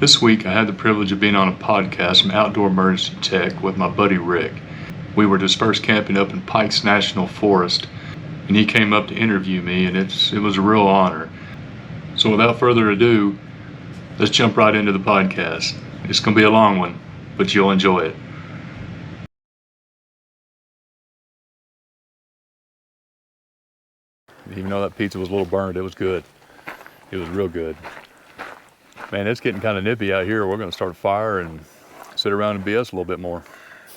This week I had the privilege of being on a podcast from Outdoor Emergency Teck with my buddy Rick. We were dispersed camping up in Pikes National Forest, and he came up to interview me, and it was a real honor. So without further ado, let's jump right into the podcast. It's going to be a long one, but you'll enjoy it. Even though that pizza was a little burned, it was good. It was real good. Man, it's getting kind of nippy out here. We're going to start a fire and sit around and BS a little bit more.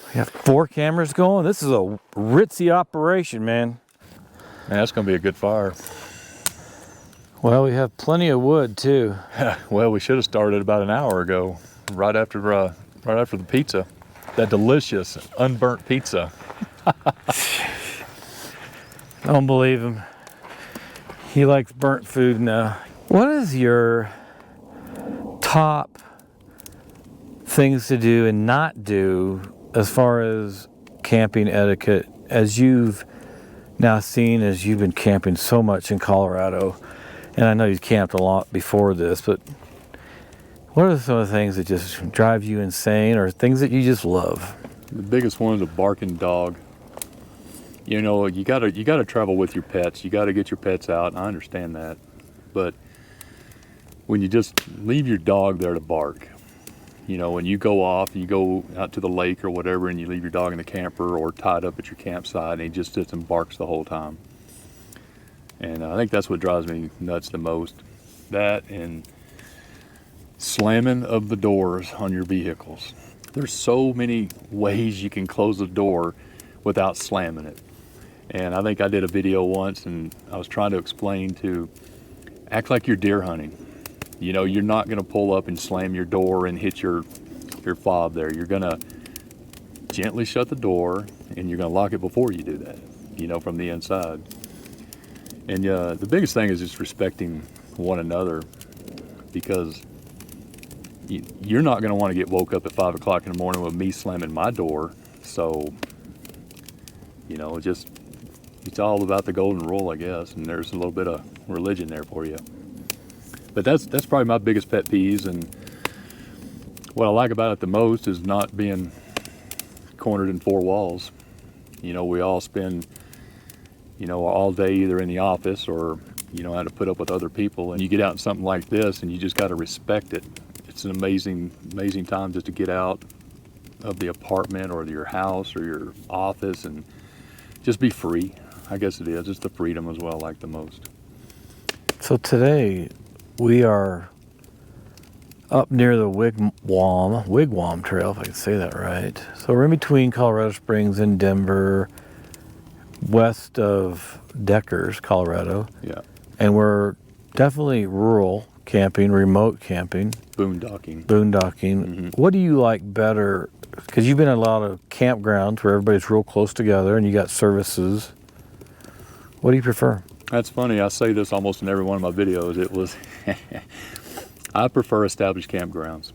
We have 4 cameras going. This is a ritzy operation, man. Man, that's going to be a good fire. Well, we have plenty of wood too. Well, we should have started about an hour ago, right after the pizza. That delicious unburnt pizza. Don't believe him. He likes burnt food now. What is your top things to do and not do as far as camping etiquette, as you've now seen, as you've been camping so much in Colorado? And I know you've camped a lot before this, but what are some of the things that just drive you insane, or things that you just love? The biggest one is a barking dog. You know, you gotta travel with your pets. You gotta get your pets out, and I understand that. But when you just leave your dog there to bark, you know, when you go off, you go out to the lake or whatever, and you leave your dog in the camper or tied up at your campsite, and he just sits and barks the whole time. And I think that's what drives me nuts the most. That and slamming of the doors on your vehicles. There's so many ways you can close the door without slamming it. And I think I did a video once, and I was trying to explain to act like you're deer hunting. You know, you're not going to pull up and slam your door and hit your fob there. You're going to gently shut the door, and you're going to lock it before you do that, you know, from the inside. And the biggest thing is just respecting one another, because you're not going to want to get woke up at 5 o'clock in the morning with me slamming my door. So, you know, it's all about the golden rule, I guess, and there's a little bit of religion there for you. But that's probably my biggest pet peeves, and what I like about it the most is not being cornered in 4 walls. You know, we all spend, you know, all day either in the office or, you know, how to put up with other people, and you get out in something like this and you just got to respect it. It's an amazing time just to get out of the apartment or your house or your office and just be free. I guess it is. It's the freedom as well I like the most. So today we are up near the Wigwam Trail, if I can say that right. So we're in between Colorado Springs and Denver, west of Deckers, Colorado. Yeah. And we're definitely rural camping, remote camping. Boondocking. Mm-hmm. What do you like better? Because you've been in a lot of campgrounds where everybody's real close together and you got services. What do you prefer? That's funny. I say this almost in every one of my videos. I prefer established campgrounds.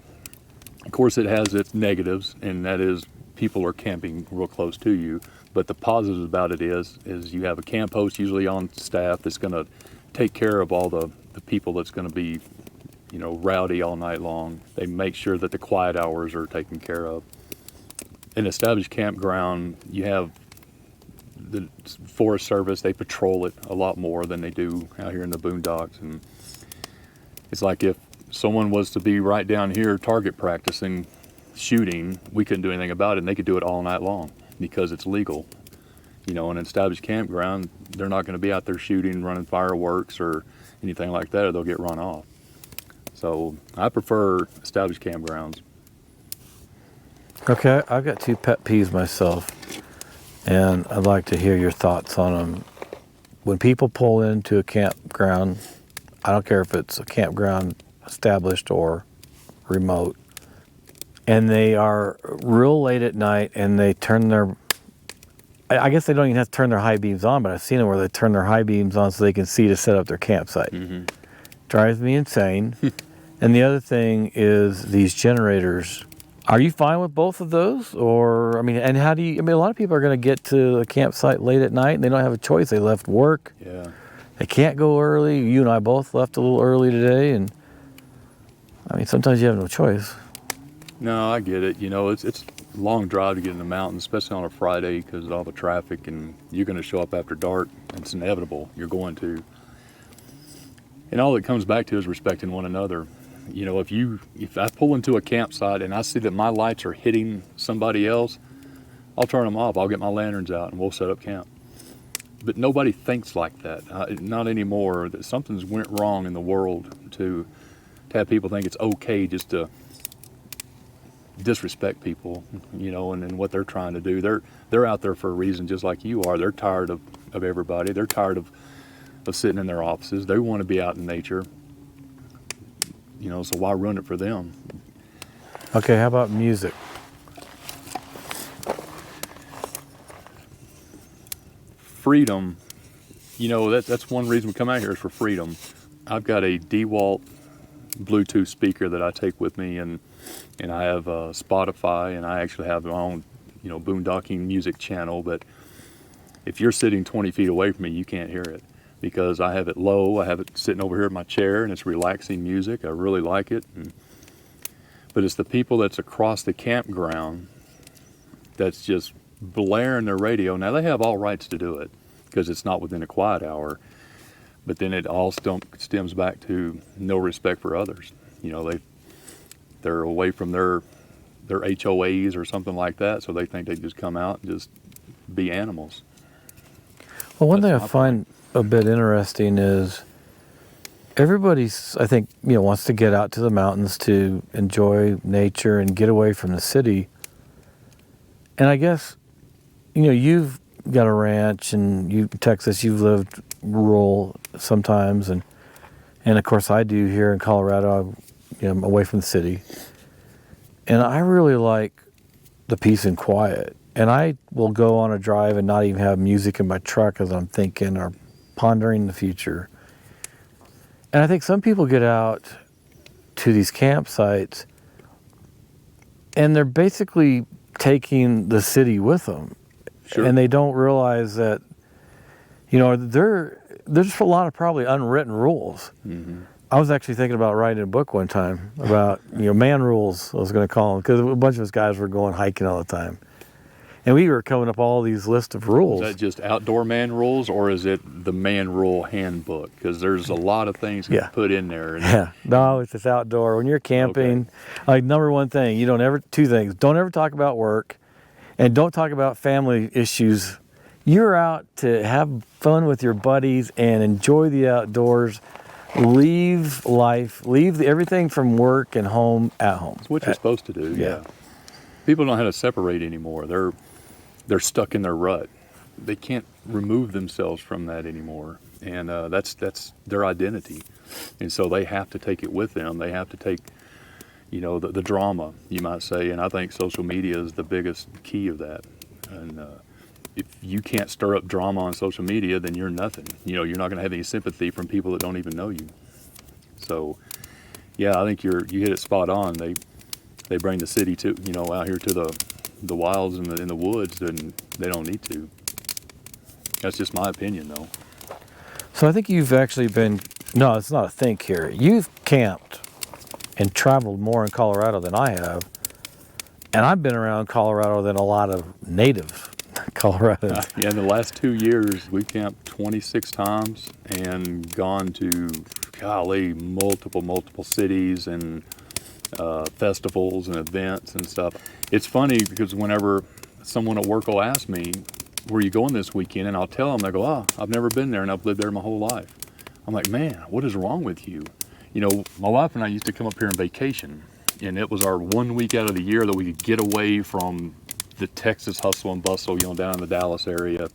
Of course, it has its negatives, and that is people are camping real close to you. But the positives about it is you have a camp host usually on staff that's going to take care of all the people that's going to be, you know, rowdy all night long. They make sure that the quiet hours are taken care of. In established campground, you have the Forest Service. They patrol it a lot more than they do out here in the boondocks. And it's like if someone was to be right down here target practicing shooting, we couldn't do anything about it, and they could do it all night long because it's legal. You know, in an established campground, they're not going to be out there shooting, running fireworks or anything like that, or they'll get run off. So I prefer established campgrounds. Okay, I've got 2 pet peeves myself, and I'd like to hear your thoughts on them. When people pull into a campground, I don't care if it's a campground established or remote, and they are real late at night and they turn their, I guess they don't even have to turn their high beams on, but I've seen it where they turn their high beams on so they can see to set up their campsite. Mm-hmm. Drives me insane. And the other thing is these generators. Are you fine with both of those? Or, I mean, and how do you, I mean, a lot of people are going to get to a campsite late at night and they don't have a choice. They left work. Yeah. They can't go early. You and I both left a little early today. And I mean, sometimes you have no choice. No, I get it. You know, it's a long drive to get in the mountains, especially on a Friday because of all the traffic, and you're going to show up after dark. It's inevitable. You're going to. And all it comes back to is respecting one another. You know, if I pull into a campsite and I see that my lights are hitting somebody else, I'll turn them off. I'll get my lanterns out and we'll set up camp. But nobody thinks like that. Not anymore. That something's went wrong in the world to have people think it's okay just to disrespect people, you know, and what they're trying to do. They're out there for a reason, just like you are. They're tired of everybody. They're tired of sitting in their offices. They want to be out in nature. You know, so why ruin it for them? Okay, how about music? Freedom, you know, that's one reason we come out here is for freedom. I've got a DeWalt Bluetooth speaker that I take with me, and I have Spotify, and I actually have my own, you know, boondocking music channel. But if you're sitting 20 feet away from me, you can't hear it because I have it low. I have it sitting over here in my chair, and it's relaxing music. I really like it. But it's the people that's across the campground that's just blaring their radio. Now, they have all rights to do it because it's not within a quiet hour. But then it all stems back to no respect for others. You know, they're away from their HOAs or something like that, so they think they just come out and just be animals. Well, one thing I find a bit interesting is everybody's, I think, you know, wants to get out to the mountains to enjoy nature and get away from the city. And I guess, you know, you've got a ranch, and Texas, you've lived rural sometimes, and of course I do here in Colorado. I'm away from the city, and I really like the peace and quiet. And I will go on a drive and not even have music in my truck as I'm thinking or pondering the future. And I think some people get out to these campsites and they're basically taking the city with them. Sure. And they don't realize that, you know, there's a lot of probably unwritten rules. Mm-hmm. I was actually thinking about writing a book one time about, you know, man rules, I was going to call them, because a bunch of us guys were going hiking all the time. And we were coming up with all these lists of rules. Is that just outdoor man rules, or is it the man rule handbook? Because there's a lot of things you can put in there. Yeah. No, it's just outdoor. When you're camping, like number one thing, two things. Don't ever talk about work, and don't talk about family issues. You're out to have fun with your buddies and enjoy the outdoors. Leave everything from work and home at home. That's what you're supposed to do. Yeah. People don't know how to separate anymore. They're stuck in their rut. They can't remove themselves from that anymore, and that's their identity. And so they have to take it with them. They have to take, you know, the drama, you might say. And I think social media is the biggest key of that. And if you can't stir up drama on social media, then you're nothing. You know, you're not going to have any sympathy from people that don't even know you. So, yeah, I think you hit it spot on. They bring the city to, you know, out here to the wilds and in the woods, and they don't need to. That's just my opinion, though. So I think you've actually no, it's not a think here. You've camped and traveled more in Colorado than I have, and I've been around Colorado than a lot of native Coloradans. Yeah, in the last 2 years, we've camped 26 times and gone to, multiple cities and festivals and events and stuff. It's funny because whenever someone at work will ask me, where are you going this weekend? And I'll tell them, they go, I've never been there and I've lived there my whole life. I'm like, man, what is wrong with you? You know, my wife and I used to come up here on vacation, and it was our 1 week out of the year that we could get away from the Texas hustle and bustle, you know, down in the Dallas area.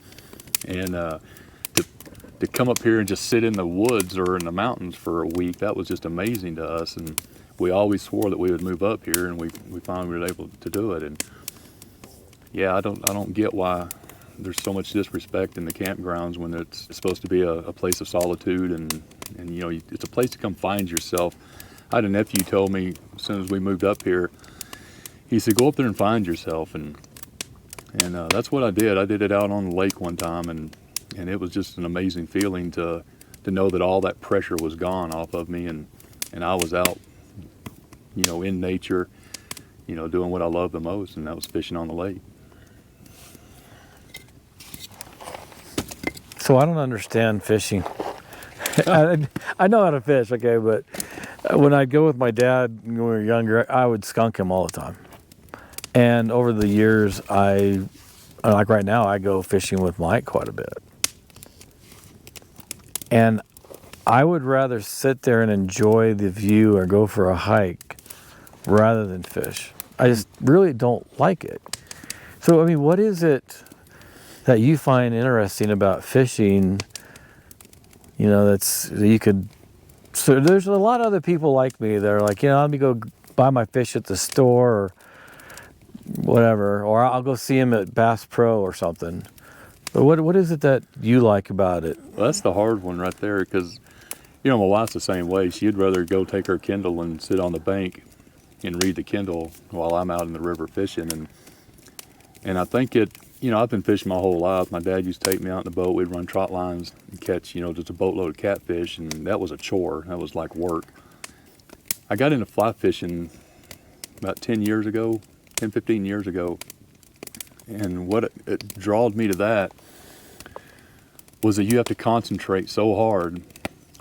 And to come up here and just sit in the woods or in the mountains for a week, that was just amazing to us. And we always swore that we would move up here, and we finally were able to do it. And yeah, I don't get why there's so much disrespect in the campgrounds when it's supposed to be a place of solitude, and you know, it's a place to come find yourself. I had a nephew told me as soon as we moved up here, he said, go up there and find yourself, and that's what I did. I did it out on the lake one time, and it was just an amazing feeling to know that all that pressure was gone off of me, and I was out in nature, doing what I love the most, and that was fishing on the lake. So I don't understand fishing. I know how to fish, okay, but when I'd go with my dad when we were younger, I would skunk him all the time. And over the years, like right now, I go fishing with Mike quite a bit. And I would rather sit there and enjoy the view or go for a hike rather than fish. I just really don't like it. So, I mean, what is it that you find interesting about fishing? That you could. So there's a lot of other people like me that are like, let me go buy my fish at the store or whatever, or I'll go see him at Bass Pro or something. But what is it that you like about it? Well, that's the hard one right there, because my wife's the same way. She'd rather go take her Kindle and sit on the bank and read the Kindle while I'm out in the river fishing. And I think I've been fishing my whole life. My dad used to take me out in the boat. We'd run trot lines and catch, just a boatload of catfish, and that was a chore. That was like work. I got into fly fishing about 15 years ago. And what it drawed me to that was that you have to concentrate so hard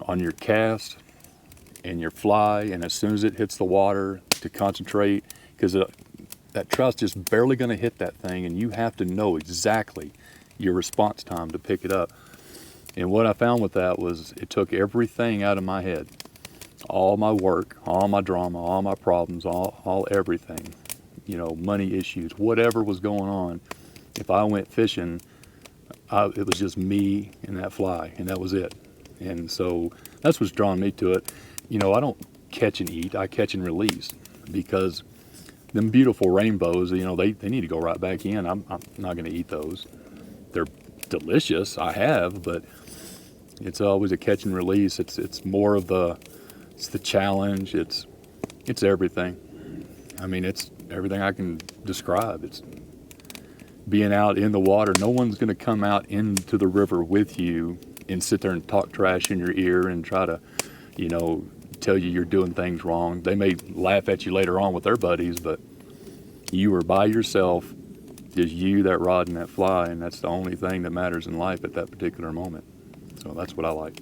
on your cast and your fly, and as soon as it hits the water, to concentrate, because that trout's just barely going to hit that thing, and you have to know exactly your response time to pick it up. And what I found with that was it took everything out of my head, all my work, all my drama, all my problems, all everything, money issues, whatever was going on. If I went fishing, it was just me and that fly, and that was it. And so that's what's drawn me to it. I don't catch and eat, I catch and release, because them beautiful rainbows, they need to go right back in. I'm not going to eat those. They're delicious, I have, but it's always a catch and release. It's more of the challenge. It's everything. I mean, it's everything I can describe. It's being out in the water. No one's going to come out into the river with you and sit there and talk trash in your ear and try to, tell you you're doing things wrong. They may laugh at you later on with their buddies, but you are by yourself, just you, that rod, and that fly, and that's the only thing that matters in life at that particular moment. So that's what I like.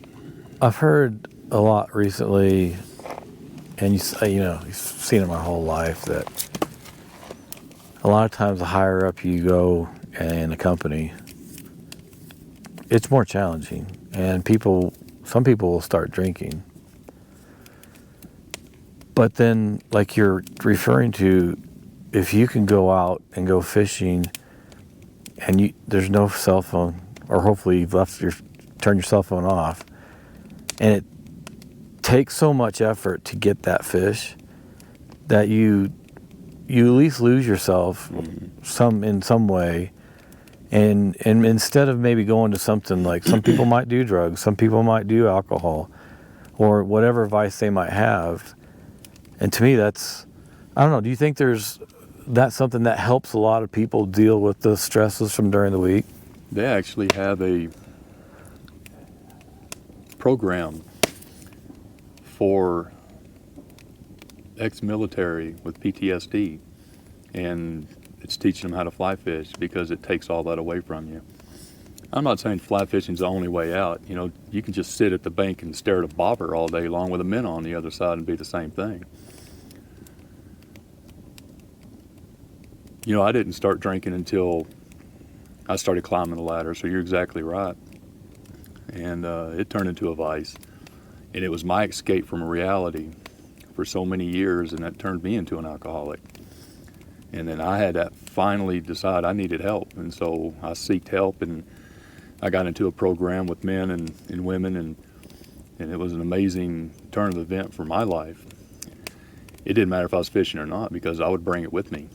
I've heard a lot recently, and you've seen it my whole life, that a lot of times the higher up you go in a company, it's more challenging, and some people will start drinking. But then, like you're referring to, if you can go out and go fishing and there's no cell phone, or hopefully you've turned your cell phone off, and it takes so much effort to get that fish that you at least lose yourself in some way. And instead of maybe going to something like, some people might do drugs, some people might do alcohol, or whatever vice they might have. And to me, that's, I don't know, do you think that's something that helps a lot of people deal with the stresses from during the week? They actually have a program for ex-military with PTSD, and it's teaching them how to fly fish, because it takes all that away from you. I'm not saying fly fishing's the only way out. You can just sit at the bank and stare at a bobber all day long with a minnow on the other side and be the same thing. I didn't start drinking until I started climbing the ladder, so you're exactly right. And it turned into a vice. And it was my escape from reality for so many years, and that turned me into an alcoholic. And then I had to finally decide I needed help, and so I sought help, and I got into a program with men and women, and it was an amazing turn of event for my life. It didn't matter if I was fishing or not, because I would bring it with me.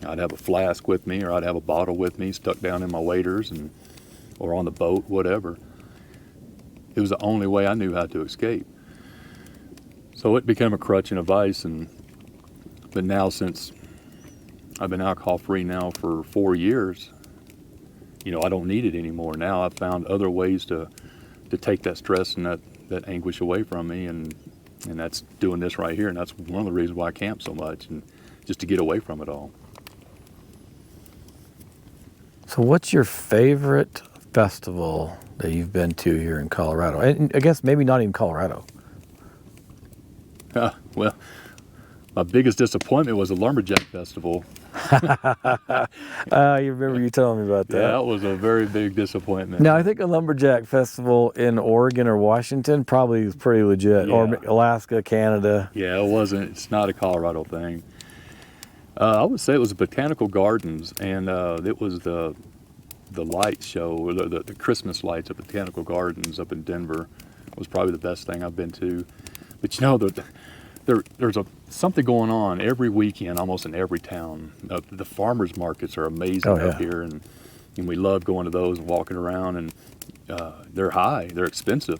I'd have a flask with me, or I'd have a bottle with me stuck down in my waders, or on the boat, whatever. It was the only way I knew how to escape. So it became a crutch and a vice, but now, since I've been alcohol-free now for 4 years, I don't need it anymore. Now I've found other ways to take that stress and that anguish away from me, and And that's doing this right here, and that's one of the reasons why I camp so much, and just to get away from it all. So what's your favorite festival that you've been to here in Colorado? And I guess maybe not even Colorado. Well, my biggest disappointment was the Lumberjack Festival. You remember you telling me about that. Yeah, that was a very big disappointment. Now, I think a Lumberjack Festival in Oregon or Washington probably is pretty legit, or Alaska, Canada. Yeah, it's not a Colorado thing. I would say it was the Botanical Gardens, and it was the light show, or the Christmas lights at Botanical Gardens up in Denver was probably the best thing I've been to. But there's something going on every weekend, almost in every town. The farmers markets are amazing up here, and we love going to those and walking around. And they're they're expensive.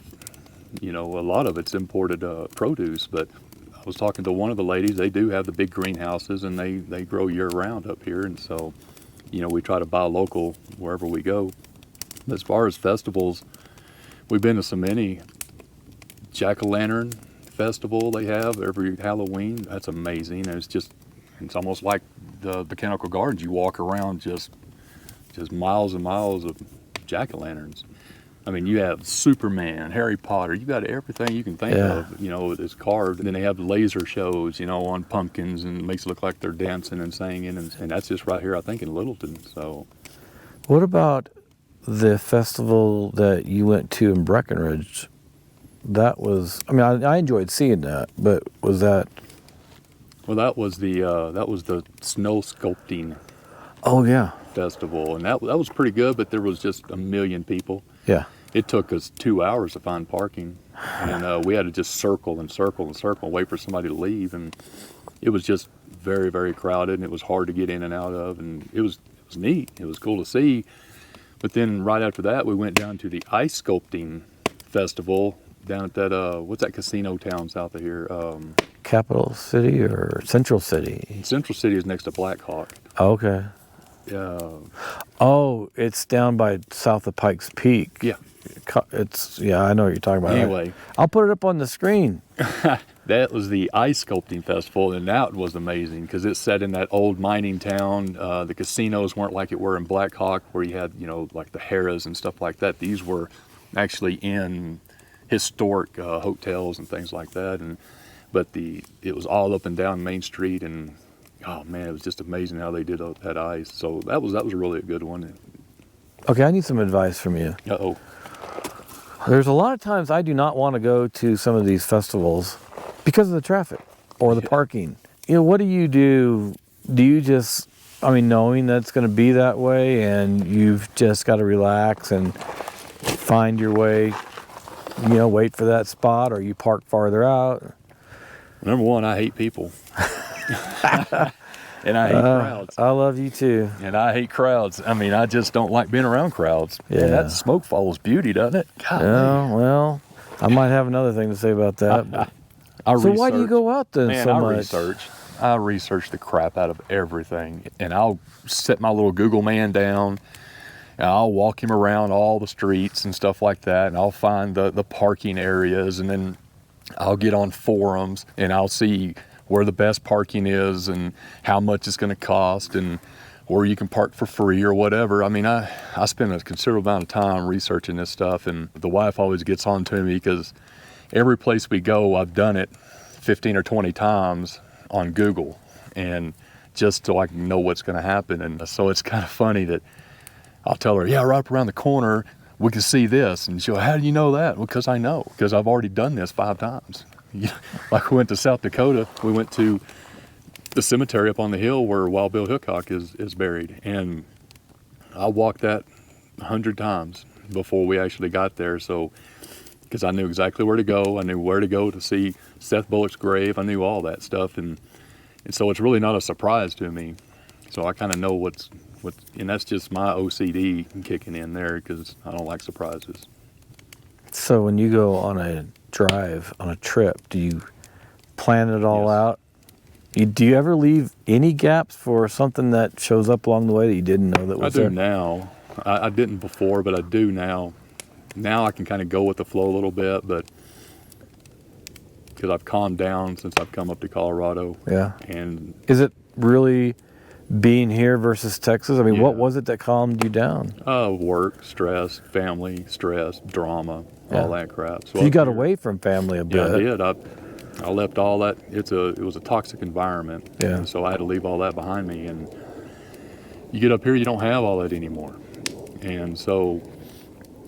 A lot of it's imported produce. But I was talking to one of the ladies. They do have the big greenhouses, and they grow year round up here. And so, we try to buy local wherever we go. But as far as festivals, we've been to so many. Jack-o'-lantern festival they have every Halloween. That's amazing. And it's almost like the Botanical Gardens. You walk around just miles and miles of jack-o'-lanterns. I mean, you have Superman, Harry Potter. You got everything you can think of. It's carved. And then they have laser shows, on pumpkins, and it makes it look like they're dancing and singing. And that's just right here, I think, in Littleton. So, what about the festival that you went to in Breckenridge? That was, I enjoyed seeing that, but was that? Well, that was the snow sculpting. Oh yeah. Festival, and that was pretty good, but there was just a million people. Yeah. It took us 2 hours to find parking, and we had to just circle and circle and circle, and wait for somebody to leave, and it was just very, very crowded, and it was hard to get in and out of, and it was neat. It was cool to see. But then right after that, we went down to the ice sculpting festival down at that what's that casino town south of here? Capital City or Central City? Central City is next to Blackhawk. Okay. Oh, it's down by south of Pikes Peak. Yeah. I know what you're talking about. Anyway. I'll put it up on the screen. That was the ice sculpting festival, and that was amazing because it's set in that old mining town. The casinos weren't like it were in Blackhawk, where you had, like the Harrah's and stuff like that. These were actually in historic hotels and things like that. But it was all up and down Main Street, and oh man, it was just amazing how they did that ice. So that was really a good one. Okay, I need some advice from you. Uh-oh. There's a lot of times I do not want to go to some of these festivals because of the traffic or the parking. What do you do? Do you just, knowing that it's going to be that way and you've just got to relax and find your way, wait for that spot, or you park farther out? Number one, I hate people. And I hate crowds. I love you too. And I hate crowds. I just don't like being around crowds. Yeah. And that smoke follows beauty, doesn't it? Yeah, well, I might have another thing to say about that. So why do you go out then so much? I research the crap out of everything. And I'll set my little Google man down, and I'll walk him around all the streets and stuff like that. And I'll find the parking areas, and then I'll get on forums, and I'll see where the best parking is and how much it's going to cost and where you can park for free or whatever. I spend a considerable amount of time researching this stuff, and the wife always gets on to me because every place we go, I've done it 15 or 20 times on Google, and just so I can know what's going to happen. And so it's kind of funny that I'll tell her, yeah, right up around the corner, we can see this. And she'll, how do you know that? Well, because I know, because I've already done this 5 times. Like we went to South Dakota, we went to the cemetery up on the hill where Wild Bill Hickok is buried, and I walked that 100 times before we actually got there. So, because I knew exactly where to go, I knew where to go to see Seth Bullock's grave, I knew all that stuff, and so it's really not a surprise to me. So I kind of know what's, and that's just my OCD kicking in there because I don't like surprises. So when you go on a drive, on a trip, do you plan it all out? Do you ever leave any gaps for something that shows up along the way that you didn't know that was there? I do now. I didn't before, but I do now. Now I can kind of go with the flow a little bit, but because I've calmed down since I've come up to Colorado. Yeah. And Is it really being here versus Texas? I mean, Yeah. what was it that calmed you down? work, stress, family, stress, drama, all that crap. So you up got here- away from family a bit. Yeah, I did. I left all that. It was a toxic environment. Yeah. And so I had to leave all that behind me. And you get up here, you don't have all that anymore. And so,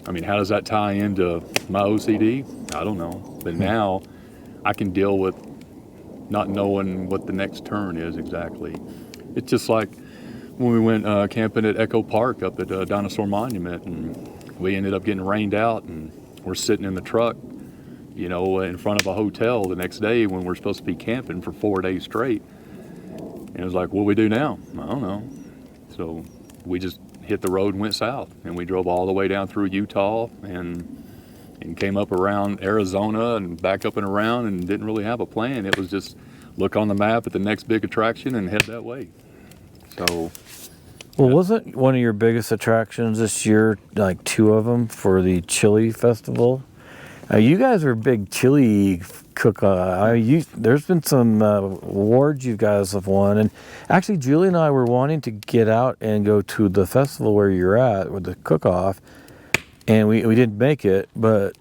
I mean, how does that tie into my OCD? I don't know. But now I can deal with not knowing what the next turn is exactly. It's just like when we went camping at Echo Park up at Dinosaur Monument, and we ended up getting rained out, and we're sitting in the truck, in front of a hotel the next day when we're supposed to be camping for 4 days straight. And it was like, what do we do now? I don't know. So we just hit the road and went south, and we drove all the way down through Utah and came up around Arizona and back up and around, and didn't really have a plan. It was just look on the map at the next big attraction and head that way. So, Well, wasn't one of your biggest attractions this year, like 2 of them, for the chili festival? You guys are big chili cook. There's been some awards you guys have won, and actually Julie and I were wanting to get out and go to the festival where you're at with the cook-off, and we didn't make it. But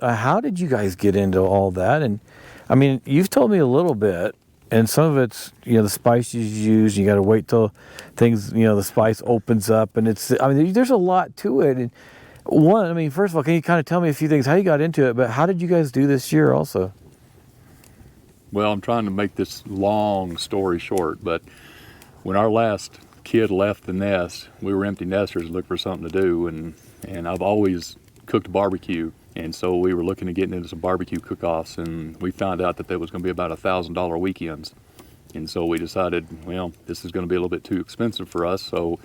how did you guys get into all that? And I mean, you've told me a little bit, and some of it's the spices you use. You got to wait till things the spice opens up, and there's a lot to it. And first of all, can you kind of tell me a few things, how you got into it, but how did you guys do this year also? Well, I'm trying to make this long story short, but when our last kid left the nest, we were empty nesters, looking for something to do, and I've always cooked barbecue, and so we were looking at getting into some barbecue cook-offs, and we found out that was going to be about $1,000 weekends, and so we decided, well, this is going to be a little bit too expensive for us, so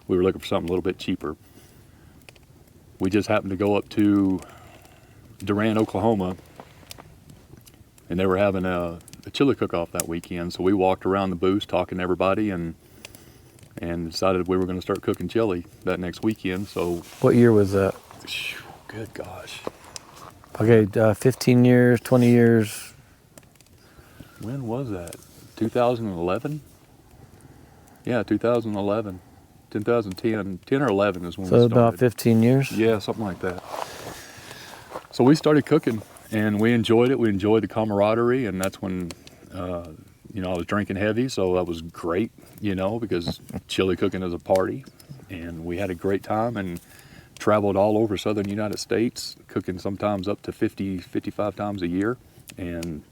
we were looking for something a little bit cheaper. We just happened to go up to Durant, Oklahoma, and they were having a chili cook-off that weekend. So we walked around the booth talking to everybody and decided we were going to start cooking chili that next weekend. So what year was that? Good gosh. Okay, 15 years, 20 years. When was that? 2011? Yeah, 2011. 2010, 10 or 11 is when we started. So about 15 years? Yeah, something like that. So we started cooking, and we enjoyed it. We enjoyed the camaraderie, and that's when, I was drinking heavy, so that was great, because chili cooking is a party. And we had a great time and traveled all over southern United States, cooking sometimes up to 50, 55 times a year. And,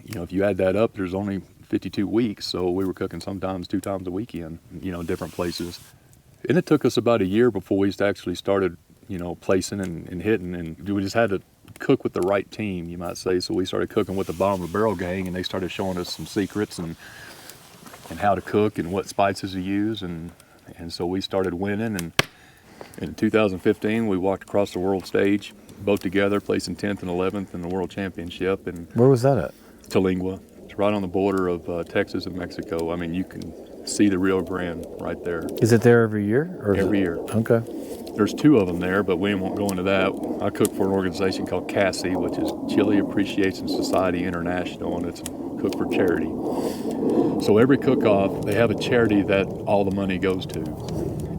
if you add that up, there's only 52 weeks, so we were cooking sometimes 2 times a weekend, different places. And it took us about a year before we actually started, placing and hitting, and we just had to cook with the right team, you might say. So we started cooking with the bottom of the barrel gang, and they started showing us some secrets and how to cook and what spices to use, and so we started winning. And in 2015, we walked across the world stage, both together, placing 10th and 11th in the world championship. And Where was that at? Talingua. It's right on the border of Texas and Mexico. I mean, you can see the Rio Grande right there. Is it there every year? Every year. Okay. There's 2 of them there, but we won't go into that. I cook for an organization called CASI, which is Chili Appreciation Society International, and it's cook for charity. So every cook-off, they have a charity that all the money goes to,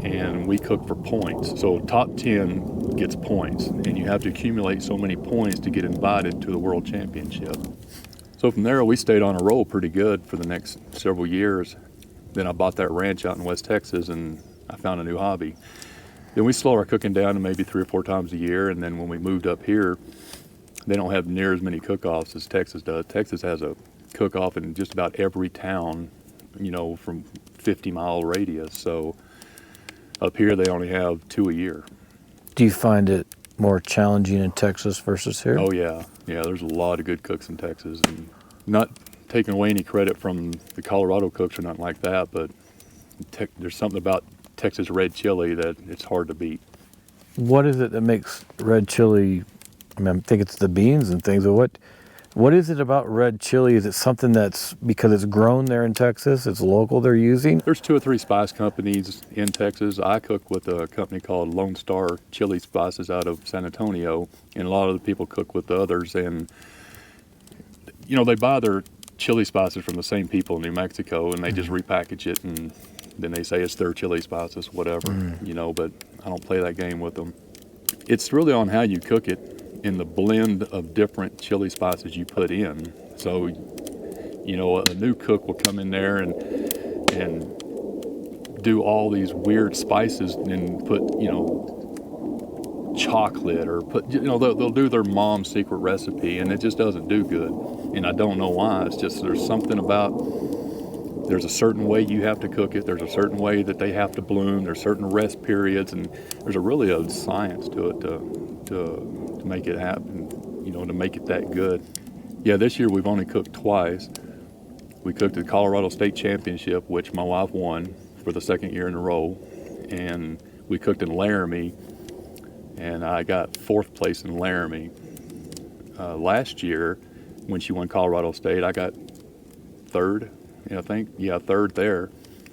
and we cook for points. So top 10 gets points, and you have to accumulate so many points to get invited to the World Championship. So from there, we stayed on a roll pretty good for the next several years. Then I bought that ranch out in West Texas, and I found a new hobby. Then we slowed our cooking down to maybe 3 or 4 times a year, and then when we moved up here, they don't have near as many cook-offs as Texas does. Texas has a cook-off in just about every town, from 50-mile radius. So up here, they only have 2 a year. Do you find it more challenging in Texas versus here? Oh, yeah. Yeah, there's a lot of good cooks in Texas. And not taking away any credit from the Colorado cooks or nothing like that, but there's something about Texas red chili that it's hard to beat. What is it that makes red chili? I think it's the beans and things, but what is it about red chili? Is it something that's because it's grown there in Texas, it's local they're using? There's 2 or 3 spice companies in Texas. I cook with a company called Lone Star Chili Spices out of San Antonio, and a lot of the people cook with the others. And they buy their chili spices from the same people in New Mexico, and they just repackage it, and then they say it's their chili spices, whatever, but I don't play that game with them. It's really on how you cook it and the blend of different chili spices you put in. So, a new cook will come in there and do all these weird spices and put, chocolate or put, they'll do their mom's secret recipe, and it just doesn't do good. And I don't know why. It's just there's something about, there's a certain way you have to cook it. There's a certain way that they have to bloom. There's certain rest periods, and there's really a science to it to make it happen, to make it that good. Yeah, this year we've only cooked twice. We cooked at the Colorado State Championship, which my wife won for the second year in a row, and we cooked in Laramie, and I got 4th place in Laramie. Last year, when she won Colorado State, I got 3rd, I think. Yeah, 3rd there.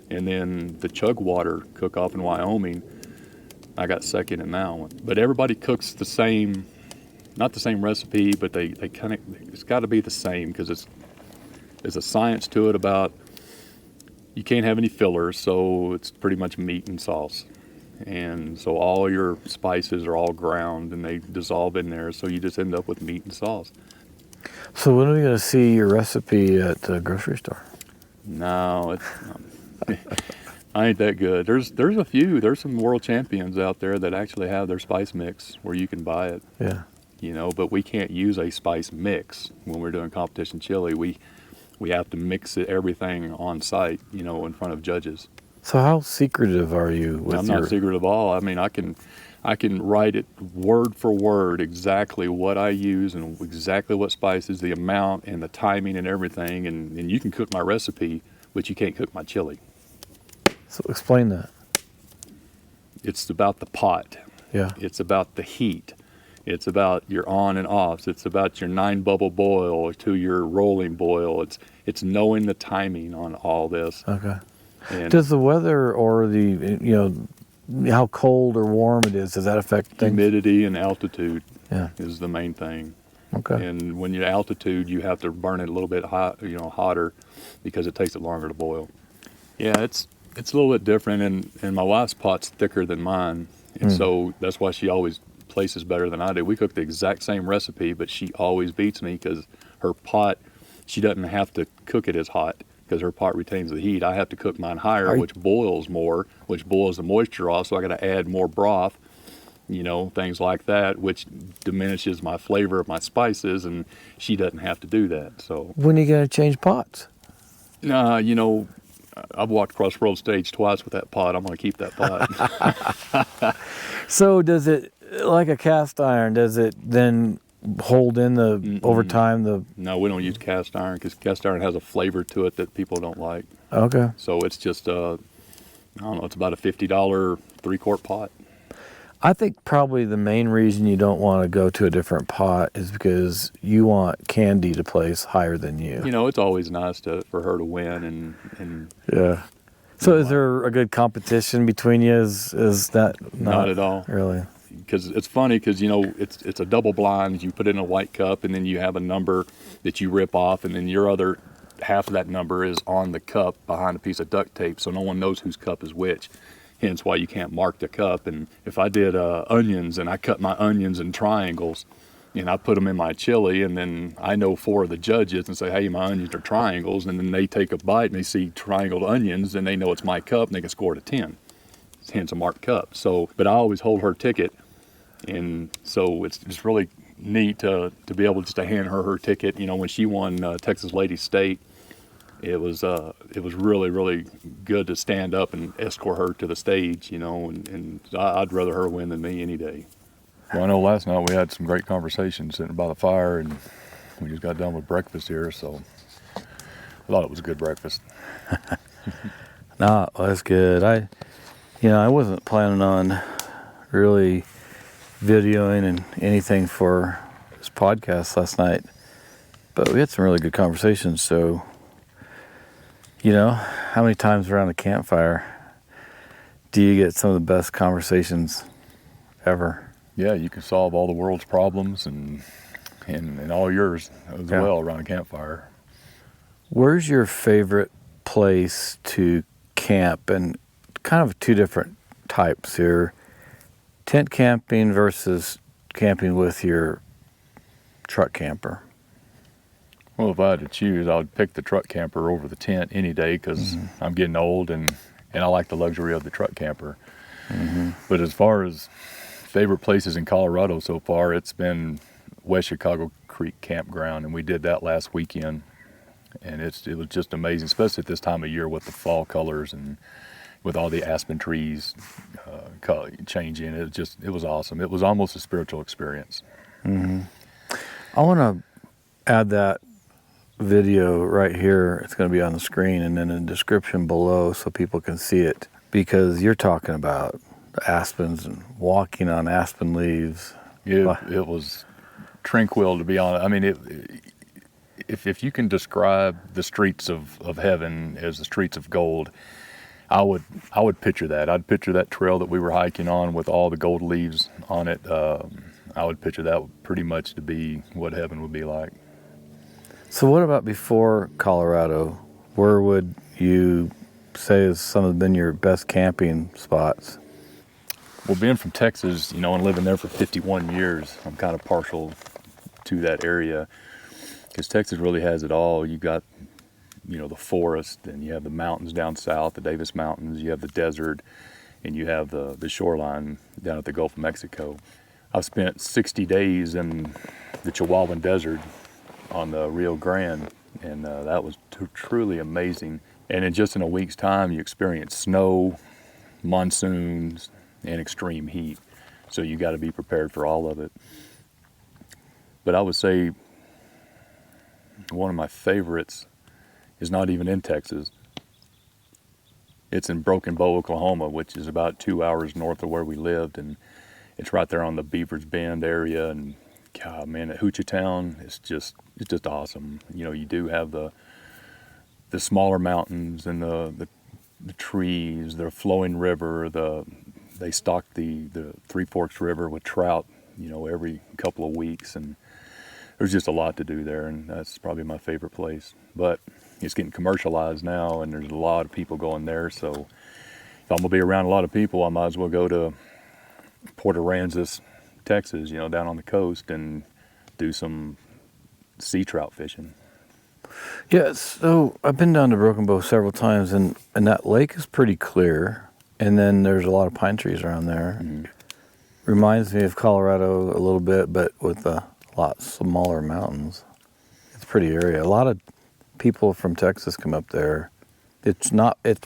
And then the Chugwater cook-off in Wyoming, I got 2nd in that one. But everybody cooks the same, not the same recipe, but they kind of, it's got to be the same, because there's a science to it about you can't have any fillers, so it's pretty much meat and sauce. And so all your spices are all ground and they dissolve in there, so you just end up with meat and sauce. So when are we going to see your recipe at the grocery store? No, I ain't that good. There's a few. There's some world champions out there that actually have their spice mix where you can buy it. Yeah. But we can't use a spice mix when we're doing competition chili. We have to mix everything on site, in front of judges. So how secretive are you with I'm not secretive at all. I mean, I can write it word for word exactly what I use and exactly what spices, the amount and the timing and everything, and you can cook my recipe, but you can't cook my chili. So explain that. It's about the pot. Yeah. It's about the heat. It's about your on and offs. It's about your 9-bubble boil to your rolling boil. It's knowing the timing on all this. Okay. And does the weather or the, how cold or warm it is, does that affect things? humidity and altitude Yeah. is the main thing. Okay. And when you're at altitude, you have to burn it a little bit hot, hotter, because it takes it longer to boil. Yeah, it's a little bit different, and my wife's pot's thicker than mine, and so that's why she always places better than I do. We cook the exact same recipe, but she always beats me because her pot, she doesn't have to cook it as hot because her pot retains the heat. I have to cook mine higher, which boils more, which boils the moisture off, so I got to add more broth, things like that, which diminishes my flavor of my spices, and she doesn't have to do that. So when are you going to change pots? I've walked across the world stage twice with that pot. I'm going to keep that pot. So does it, like a cast iron, does it then hold in over time? No, we don't use cast iron because cast iron has a flavor to it that people don't like. Okay. So it's just, I don't know, it's about a $50 3-quart pot. I think probably the main reason you don't want to go to a different pot is because you want Candy to place higher than you. It's always nice for her to win and yeah. So is there a good competition between you? Is that not at all? Really? Because it's funny because, it's a double blind. You put it in a white cup and then you have a number that you rip off, and then your other half of that number is on the cup behind a piece of duct tape, so no one knows whose cup is which. Hence why you can't mark the cup. And if I did onions and I cut my onions in triangles and I put them in my chili, and then I know 4 of the judges and say, hey, my onions are triangles, and then they take a bite and they see triangled onions and they know it's my cup and they can score it a 10. Hence a marked cup. So, but I always hold her ticket, and so it's just really neat to be able just to hand her ticket. When she won Texas Ladies State, it was really, really good to stand up and escort her to the stage, and I'd rather her win than me any day. Well, I know last night we had some great conversations sitting by the fire, and we just got done with breakfast here, so I thought it was a good breakfast. No, that's good. I wasn't planning on really videoing and anything for this podcast last night, but we had some really good conversations. So, how many times around a campfire do you get some of the best conversations ever? Yeah, you can solve all the world's problems and and all yours as Yeah. well around a campfire. Where's your favorite place to camp? And kind of two different types here. Tent camping versus camping with your truck camper. Well, if I had to choose, I would pick the truck camper over the tent any day because I'm getting old and I like the luxury of the truck camper. But as far as favorite places in Colorado so far, it's been West Chicago Creek Campground, and we did that last weekend. And it was just amazing, especially at this time of year with the fall colors and with all the aspen trees changing. It was awesome. It was almost a spiritual experience. I want to add that video right here. It's going to be on the screen and then in the description below so people can see it, because you're talking about the aspens and walking on aspen leaves. It was tranquil, to be honest. I mean, if you can describe the streets of heaven as the streets of gold, I would picture that. I'd picture that trail that we were hiking on with all the gold leaves on it. I would picture that pretty much to be what heaven would be like. So what about before Colorado? Where would you say is some of been your best camping spots? Well, being from Texas, and living there for 51 years, I'm kind of partial to that area because Texas really has it all. You got, the forest, and you have the mountains down south, the Davis Mountains, you have the desert, and you have the shoreline down at the Gulf of Mexico. I've spent 60 days in the Chihuahuan Desert on the Rio Grande, and that was truly amazing. And in a week's time, you experience snow, monsoons, and extreme heat. So you got to be prepared for all of it. But I would say one of my favorites is not even in Texas. It's in Broken Bow, Oklahoma, which is about 2 hours north of where we lived, and it's right there on the Beavers Bend area. And God, man, at Hoochie it's just awesome. You do have the smaller mountains and the trees, the flowing river. They stock the Three Forks River with trout, every couple of weeks, and there's just a lot to do there, and that's probably my favorite place. But it's getting commercialized now, and there's a lot of people going there. So if I'm gonna be around a lot of people, I might as well go to Port Aransas, Texas, down on the coast, and do some sea trout fishing. Yeah, so I've been down to Broken Bow several times, and that lake is pretty clear, and then there's a lot of pine trees around there. Reminds me of Colorado a little bit, but with a lot smaller mountains. It's a pretty area. A lot of people from Texas come up there. It's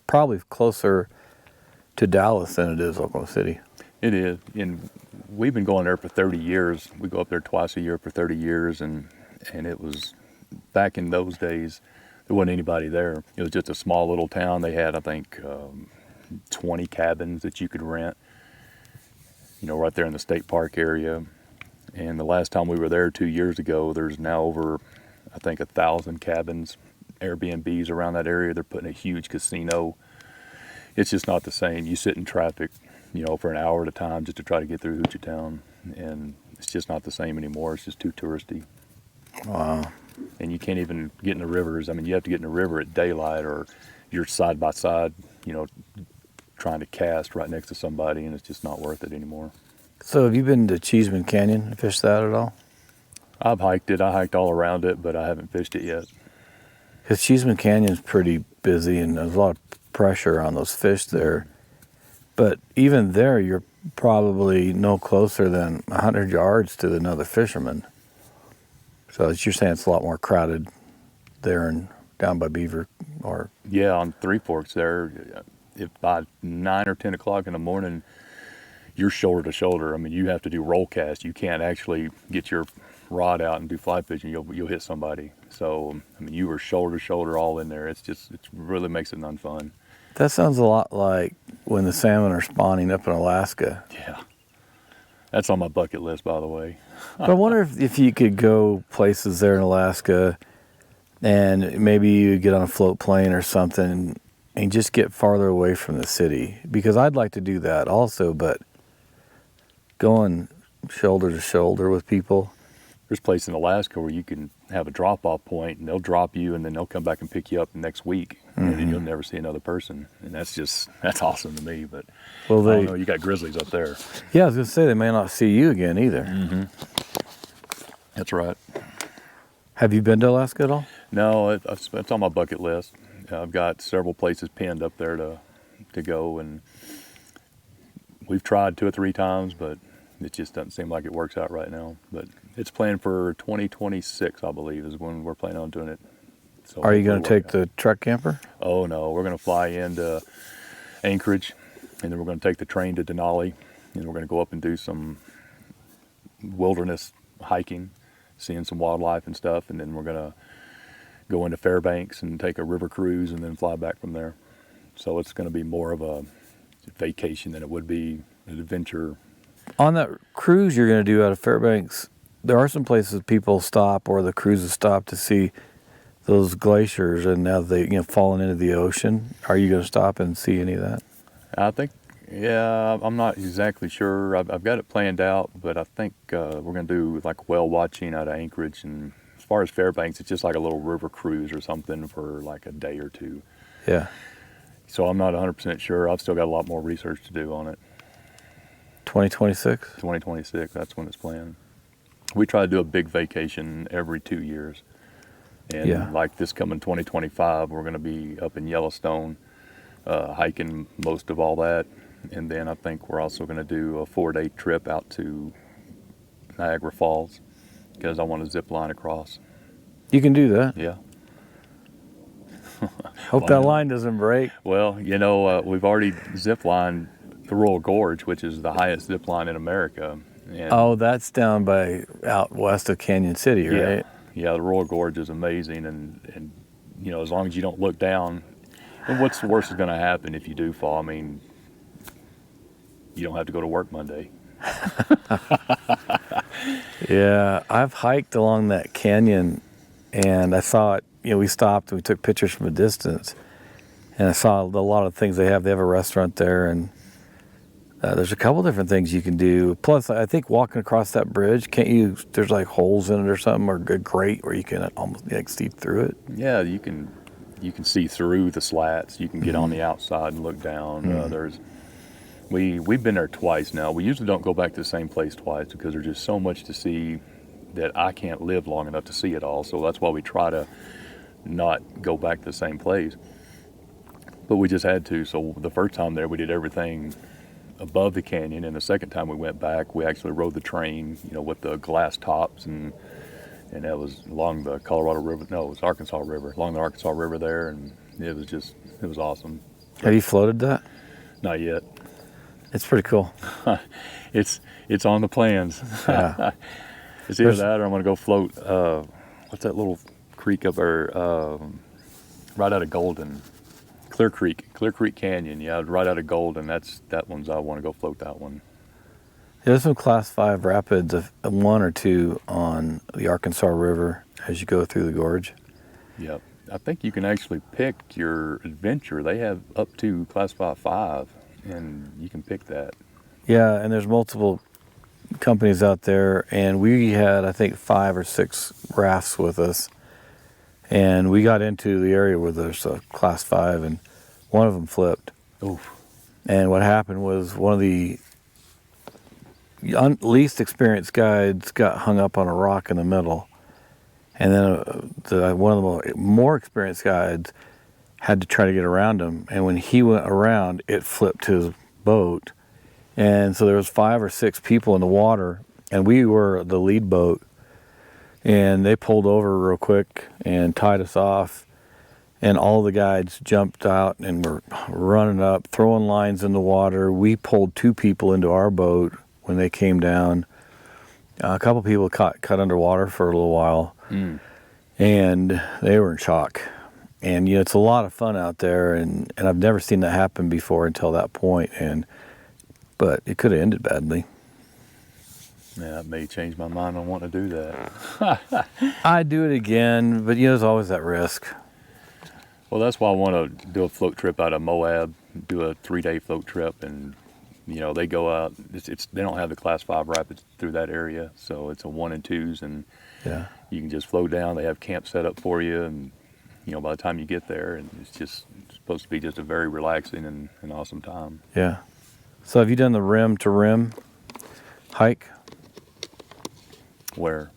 probably closer to Dallas than it is Oklahoma City. It is, and we've been going there for 30 years. We go up there twice a year for 30 years, and it was, back in those days, there wasn't anybody there. It was just a small little town. They had, I think, 20 cabins that you could rent, right there in the state park area. And the last time we were there 2 years ago, there's now over, I think, 1,000 cabins, Airbnbs around that area. They're putting a huge casino. It's just not the same. You sit in traffic, for an hour at a time just to try to get through Hoochie Town, and it's just not the same anymore. It's just too touristy. Wow. And you can't even get in the rivers. I mean, you have to get in the river at daylight, or you're side by side, trying to cast right next to somebody, and it's just not worth it anymore. So have you been to Cheeseman Canyon and fished that at all? I've hiked it. I hiked all around it, but I haven't fished it yet. Because Cheeseman Canyon's pretty busy, and there's a lot of pressure on those fish there. But even there, you're probably no closer than 100 yards to another fisherman. So you're saying it's a lot more crowded there and down by Beaver, or? Yeah, on Three Forks there, if by 9 or 10 o'clock in the morning, you're shoulder to shoulder. I mean, you have to do roll cast. You can't actually get your rod out and do fly fishing. You'll hit somebody. So, I mean, you were shoulder to shoulder all in there. It really makes it non-fun. That sounds a lot like when the salmon are spawning up in Alaska. Yeah. That's on my bucket list, by the way. But I wonder if you could go places there in Alaska and maybe you get on a float plane or something and just get farther away from the city. Because I'd like to do that also, but going shoulder to shoulder with people, There's places in Alaska where you can have a drop-off point, and they'll drop you, and then they'll come back and pick you up next week, and then you'll never see another person. And that's awesome to me. But Well, I don't know, you got grizzlies up there. yeah, I was gonna say they may not see you again either. That's right. Have you been to Alaska at all? No, it's on my bucket list. I've got several places pinned up there to go, and we've tried 2 or 3 times, but it just doesn't seem like it works out right now. But it's planned for 2026, I believe, is when we're planning on doing it. So Are you going hopefully to take the truck camper? Oh no, we're going to fly into Anchorage, and then we're going to take the train to Denali, and we're going to go up and do some wilderness hiking, seeing some wildlife and stuff, and then we're going to go into Fairbanks and take a river cruise and then fly back from there. So it's going to be more of a vacation than it would be an adventure. On that cruise you're going to do out of Fairbanks, there are some places people stop, or the cruises stop to see those glaciers, and now they fallen into the ocean. Are you going to stop and see any of that? I think, yeah, I'm not exactly sure. I've got it planned out, but I think we're going to do like whale watching out of Anchorage. And as far as Fairbanks, it's just like a little river cruise or something for like a day or 2. Yeah. So I'm not 100% sure. I've still got a lot more research to do on it. 2026? 2026, that's when it's planned. We try to do a big vacation every 2 years. And like this coming 2025, we're going to be up in Yellowstone, hiking most of all that. And then I think we're also going to do a 4-day trip out to Niagara Falls, because I want to zip line across. You can do that. Yeah. Hope that line doesn't break. Well, we've already zip lined the Royal Gorge, which is the highest zip line in America. And Oh, that's down by out west of Canyon City, right? Yeah, the Royal Gorge is amazing, and as long as you don't look down, and what's the worst is going to happen if you do fall? I mean, you don't have to go to work Monday. Yeah, I've hiked along that canyon, and I saw it. We stopped and we took pictures from a distance, and I saw a lot of things they have. They have a restaurant there, and there's a couple different things you can do. Plus, I think walking across that bridge, can't you? There's like holes in it or something, or a grate where you can almost see through it. Yeah, you can see through the slats. You can get on the outside and look down. We've been there twice now. We usually don't go back to the same place twice because there's just so much to see that I can't live long enough to see it all. So that's why we try to not go back to the same place. But we just had to. So the first time there, we did everything above the canyon, and the second time we went back, we actually rode the train, with the glass tops, and that was along the Colorado River. No, it was Arkansas River, along the Arkansas River there, and it was awesome. Have you floated that? Not yet. It's pretty cool. It's on the plans. Yeah. It's either that or I'm going to go float. What's that little creek up there? Right out of Golden. Clear Creek Canyon. Yeah, right out of Golden. That one's I want to go float that one. There's some Class 5 rapids, 1 or 2 on the Arkansas River as you go through the gorge. Yep. I think you can actually pick your adventure. They have up to Class 5, and you can pick that. Yeah, and there's multiple companies out there, and we had, I think, 5 or 6 rafts with us. And we got into the area where there's a Class 5, and one of them flipped. Oof. And what happened was one of the least experienced guides got hung up on a rock in the middle. And then one of the more experienced guides had to try to get around him. And when he went around, it flipped his boat. And so there was 5 or 6 people in the water, and we were the lead boat. And they pulled over real quick and tied us off. And all the guides jumped out and were running up, throwing lines in the water. We pulled 2 people into our boat when they came down. A couple people cut underwater for a little while. And they were in shock. And it's a lot of fun out there, and I've never seen that happen before until that point. But it could have ended badly. Yeah, that may change my mind on wanting to do that. I'd do it again, but there's always that risk. Well, that's why I want to do a float trip out of Moab, do a 3-day float trip, and They go out. They don't have the Class 5 rapids through that area, so it's a 1 and 2s, and Yeah. you can just float down. They have camp set up for you, and by the time you get there, and it's supposed to be just a very relaxing and awesome time. Yeah. So have you done the rim to rim hike? Where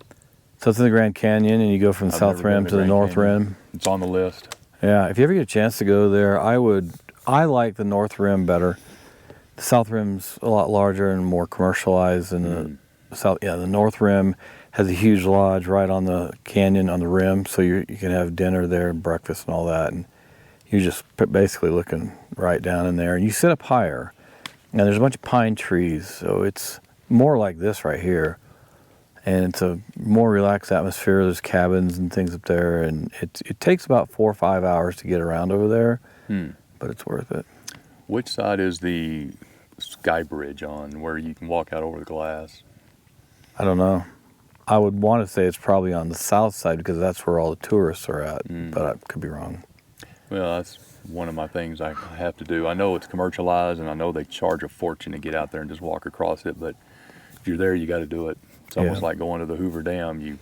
So it's in the Grand Canyon, and you go from the I've South never been Rim to to the Grand North Canyon. Rim. It's on the list. Yeah, if you ever get a chance to go there, I like the North Rim better. The South Rim's a lot larger and more commercialized, and the North Rim has a huge lodge right on the canyon on the rim, so you can have dinner there, breakfast and all that, and you're just basically looking right down in there. And you sit up higher, and there's a bunch of pine trees, so it's more like this right here. And it's a more relaxed atmosphere. There's cabins and things up there, and it takes about 4 or 5 hours to get around over there, but it's worth it. Which side is the sky bridge on, where you can walk out over the glass? I don't know. I would want to say it's probably on the south side because that's where all the tourists are at, but I could be wrong. Well, that's one of my things I have to do. I know it's commercialized, and I know they charge a fortune to get out there and just walk across it, but if you're there, you got to do it. It's almost like going to the Hoover Dam. You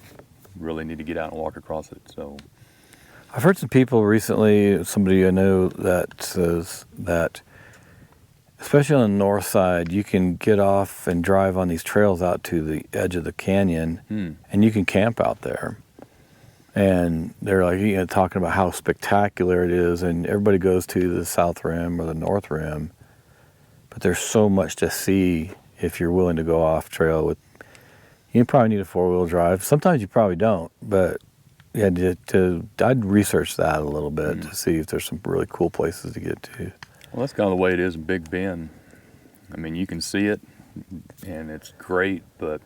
really need to get out and walk across it. So I've heard some people recently, somebody I know that says that, especially on the north side, you can get off and drive on these trails out to the edge of the canyon, and you can camp out there. And they're like, talking about how spectacular it is, and everybody goes to the South Rim or the North Rim, but there's so much to see if you're willing to go off trail with. You probably need a 4-wheel drive. Sometimes you probably don't, but I'd research that a little bit to see if there's some really cool places to get to. Well, that's kind of the way it is in Big Bend. I mean, you can see it, and it's great, but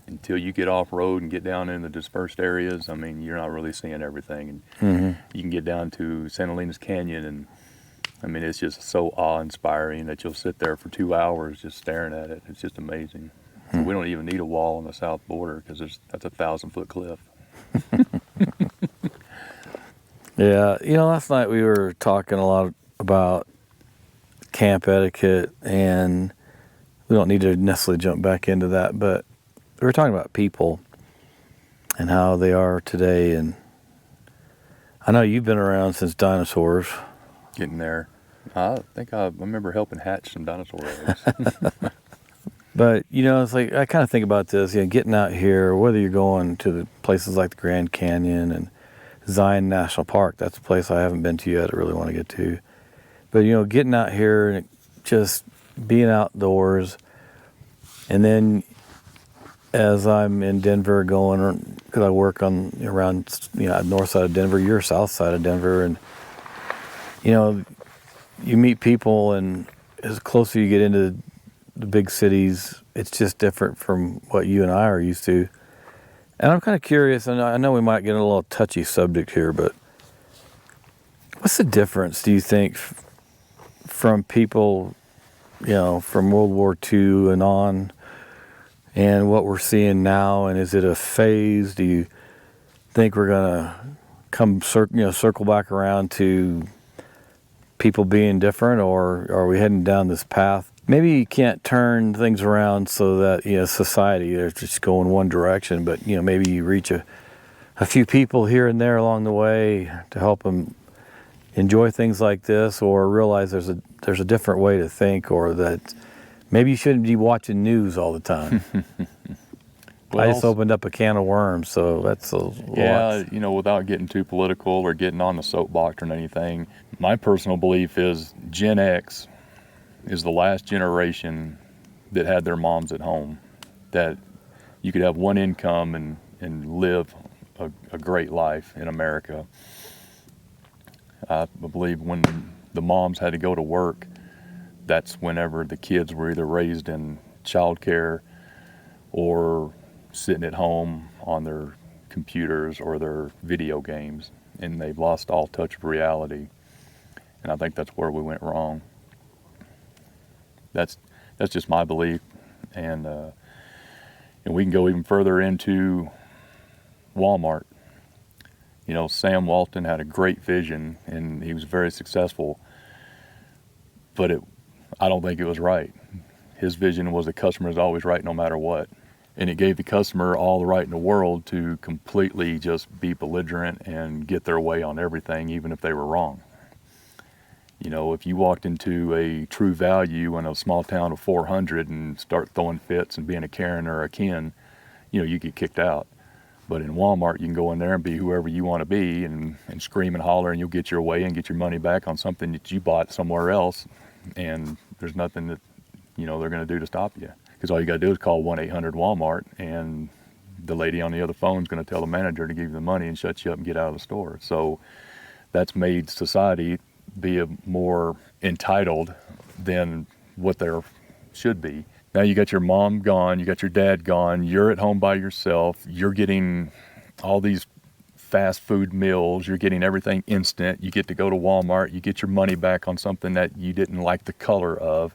until you get off-road and get down in the dispersed areas, I mean, you're not really seeing everything. And you can get down to Santa Lena's Canyon, and I mean, it's just so awe-inspiring that you'll sit there for 2 hours just staring at it. It's just amazing. So we don't even need a wall on the south border because that's a 1,000-foot cliff. Yeah, last night we were talking a lot about camp etiquette, and we don't need to necessarily jump back into that, but we were talking about people and how they are today. And I know you've been around since dinosaurs. Getting there. I think I remember helping hatch some dinosaur eggs. But, it's like, I kind of think about this, getting out here, whether you're going to the places like the Grand Canyon and Zion National Park, that's a place I haven't been to yet, I really want to get to. But, getting out here and just being outdoors, and then as I'm in Denver going, because I work around, north side of Denver, you're south side of Denver, and, you meet people, and as closer you get into the big cities, it's just different from what you and I are used to. And I'm kind of curious, and I know we might get a little touchy subject here, but what's the difference, do you think, from people, from World War II and on, and what we're seeing now? And is it a phase? Do you think we're going to come circle back around to people being different, or are we heading down this path? Maybe you can't turn things around so that society is just going one direction, but maybe you reach a few people here and there along the way to help them enjoy things like this, or realize there's a different way to think, or that maybe you shouldn't be watching news all the time. Well, I just opened up a can of worms, so that's a lot. Yeah, without getting too political or getting on the soapbox or anything, my personal belief is Gen X is the last generation that had their moms at home, that you could have one income and live a great life in America. I believe when the moms had to go to work, that's whenever the kids were either raised in childcare or sitting at home on their computers or their video games, and they've lost all touch of reality. And I think that's where we went wrong. That's just my belief, and we can go even further into Walmart. Sam Walton had a great vision, and he was very successful. But I don't think it was right. His vision was the customer is always right no matter what. And it gave the customer all the right in the world to completely just be belligerent and get their way on everything, even if they were wrong. You know, if you walked into a True Value in a small town of 400 and start throwing fits and being a Karen or a Ken, you know, you get kicked out. But in Walmart, you can go in there and be whoever you want to be and scream and holler, and you'll get your way and get your money back on something that you bought somewhere else. And there's nothing that, you know, they're going to do to stop you. Because all you got to do is call 1-800-WALMART, and the lady on the other phone is going to tell the manager to give you the money and shut you up and get out of the store. So that's made society be more entitled than what they should be. Now you got your mom gone, you got your dad gone, you're at home by yourself, you're getting all these fast food meals, you're getting everything instant, you get to go to Walmart, you get your money back on something that you didn't like the color of,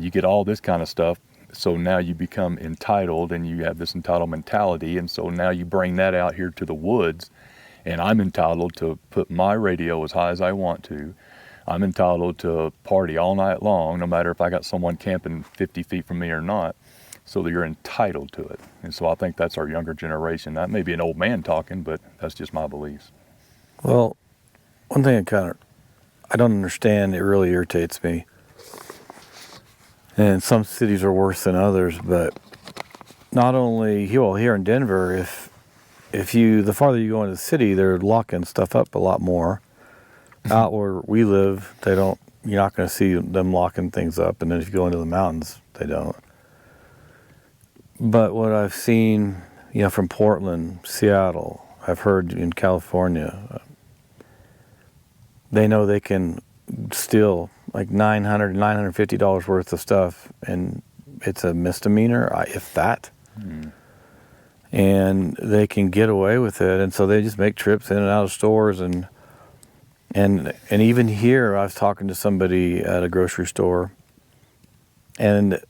you get all this kind of stuff. So now you become entitled and you have this entitled mentality, and so now you bring that out here to the woods, and I'm entitled to put my radio as high as I want to. I'm entitled to party all night long, no matter if I got someone camping 50 feet from me or not. So that you're entitled to it. And so I think that's our younger generation. That may be an old man talking, but that's just my beliefs. Well, one thing I don't understand, it really irritates me. And some cities are worse than others, but not only, well, here in Denver, the farther you go into the city, they're locking stuff up a lot more. Out where we live, you're not going to see them locking things up. And then if you go into the mountains, they don't. But what I've seen, you know, from Portland, Seattle, I've heard in California, they know they can steal like $900, $950 worth of stuff, and it's a misdemeanor, if that. Mm. And they can get away with it, and so they just make trips in and out of stores, and even here, I was talking to somebody at a grocery store, and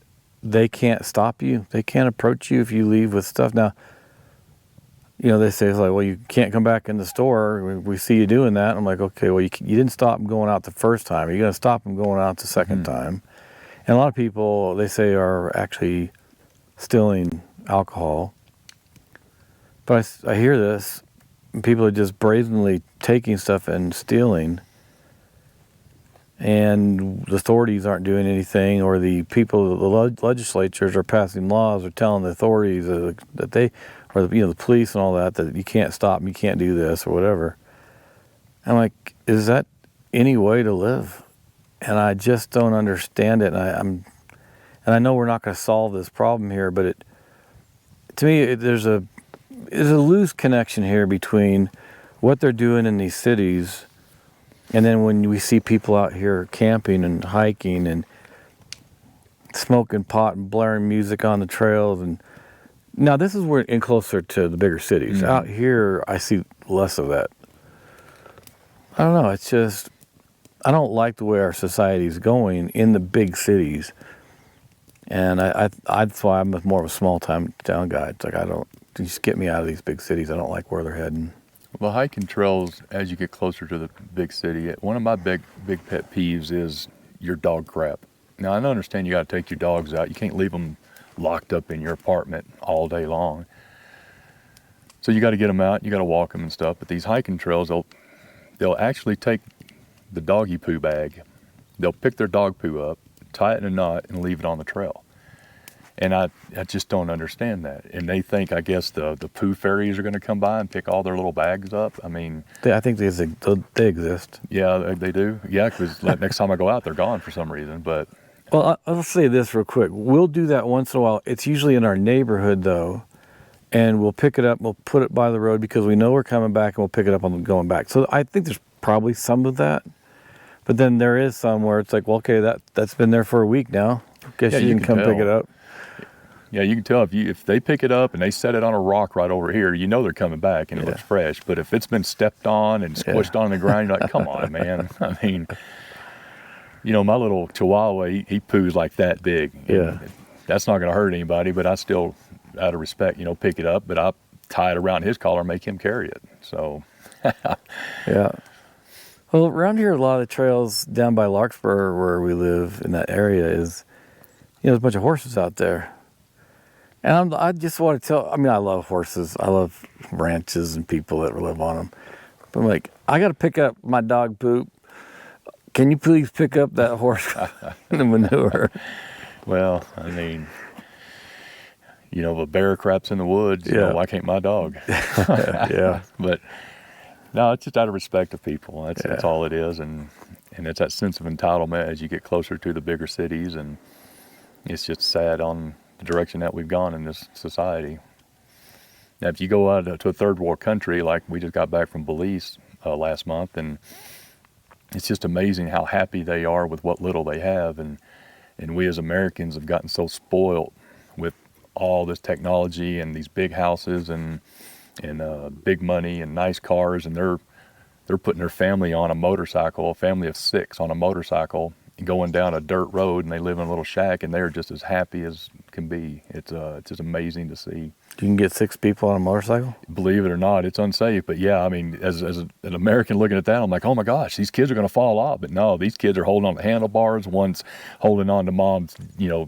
they can't stop you. They can't approach you if you leave with stuff. Now, you know, they say, it's like, well, you can't come back in the store. We see you doing that. I'm like, okay, well, you didn't stop them going out the first time. You're going to stop them going out the second time. And a lot of people, they say, are actually stealing alcohol. But I hear this. People are just brazenly taking stuff and stealing, and the authorities aren't doing anything, or the people, the legislatures are passing laws or telling the authorities that they, or the police and all that you can't stop them, you can't do this or whatever. I'm like, is that any way to live? And I just don't understand it. And I know we're not going to solve this problem here, but to me, there's a loose connection here between what they're doing in these cities, and then when we see people out here camping and hiking and smoking pot and blaring music on the trails. And now this is where in closer to the bigger cities. Mm-hmm. Out here, I see less of that. I don't know. It's just, I don't like the way our society is going in the big cities. And that's why I'm more of a small town guy. It's like, just get me out of these big cities. I don't like where they're heading. Well, hiking trails, as you get closer to the big city, one of my big pet peeves is your dog crap. Now, I understand you got to take your dogs out. You can't leave them locked up in your apartment all day long. So you got to get them out. You got to walk them and stuff. But these hiking trails, they'll actually take the doggy poo bag. They'll pick their dog poo up, tie it in a knot, and leave it on the trail. And I just don't understand that. And they think, I guess, the poo fairies are going to come by and pick all their little bags up. I mean... I think they exist. Yeah, they do. Yeah, because next time I go out, they're gone for some reason. But well, I'll say this real quick. We'll do that once in a while. It's usually in our neighborhood, though. And we'll pick it up, we'll put it by the road because we know we're coming back, and we'll pick it up on going back. So I think there's probably some of that. But then there is some where it's like, well, okay, that's been there for a week now. Guess you can come pick it up. Yeah, you can tell if they pick it up and they set it on a rock right over here, you know they're coming back and it looks fresh. But if it's been stepped on and squished on the ground, you're like, come on, man. I mean, you know, my little Chihuahua, he poos like that big. Yeah. That's not going to hurt anybody, but I still, out of respect, pick it up. But I tie it around his collar and make him carry it. So. Yeah. Well, around here, a lot of the trails down by Larkspur, where we live in that area, is, there's a bunch of horses out there. And I just want to tell, I love horses. I love ranches and people that live on them. But I'm like, I got to pick up my dog poop. Can you please pick up that horse the manure? Well, if a bear craps in the woods, why can't my dog? Yeah. But no, it's just out of respect to people. That's all it is. And it's that sense of entitlement as you get closer to the bigger cities. And it's just sad on the direction that we've gone in this society. Now, if you go out to a third world country, like we just got back from Belize last month, and it's just amazing how happy they are with what little they have. And we as Americans have gotten so spoiled with all this technology and these big houses and big money and nice cars, and they're putting their family on a motorcycle, a family of 6 on a motorcycle, going down a dirt road, and they live in a little shack, and they're just as happy as can be. It's just amazing to see. You can get 6 people on a motorcycle? Believe it or not, it's unsafe. But yeah, as an American looking at that, I'm like, oh my gosh, these kids are going to fall off. But no, these kids are holding on to handlebars. One's holding on to mom's,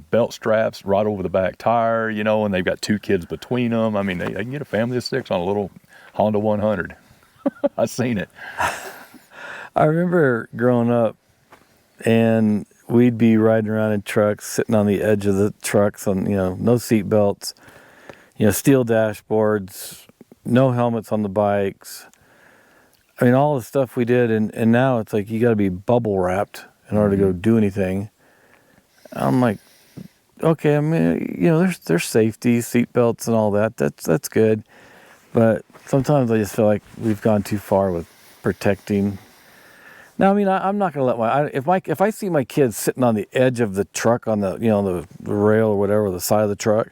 belt straps right over the back tire, and they've got 2 kids between them. They can get a family of 6 on a little Honda 100. I've seen it. I remember growing up, and we'd be riding around in trucks, sitting on the edge of the trucks on, no seat belts, steel dashboards, no helmets on the bikes. All the stuff we did, and now it's like you got to be bubble wrapped in order to go do anything. I'm like, okay, there's safety, seat belts and all that. That's good. But sometimes I just feel like we've gone too far with protecting. Now, I'm not going to let if I see my kids sitting on the edge of the truck on the, the rail or whatever, the side of the truck,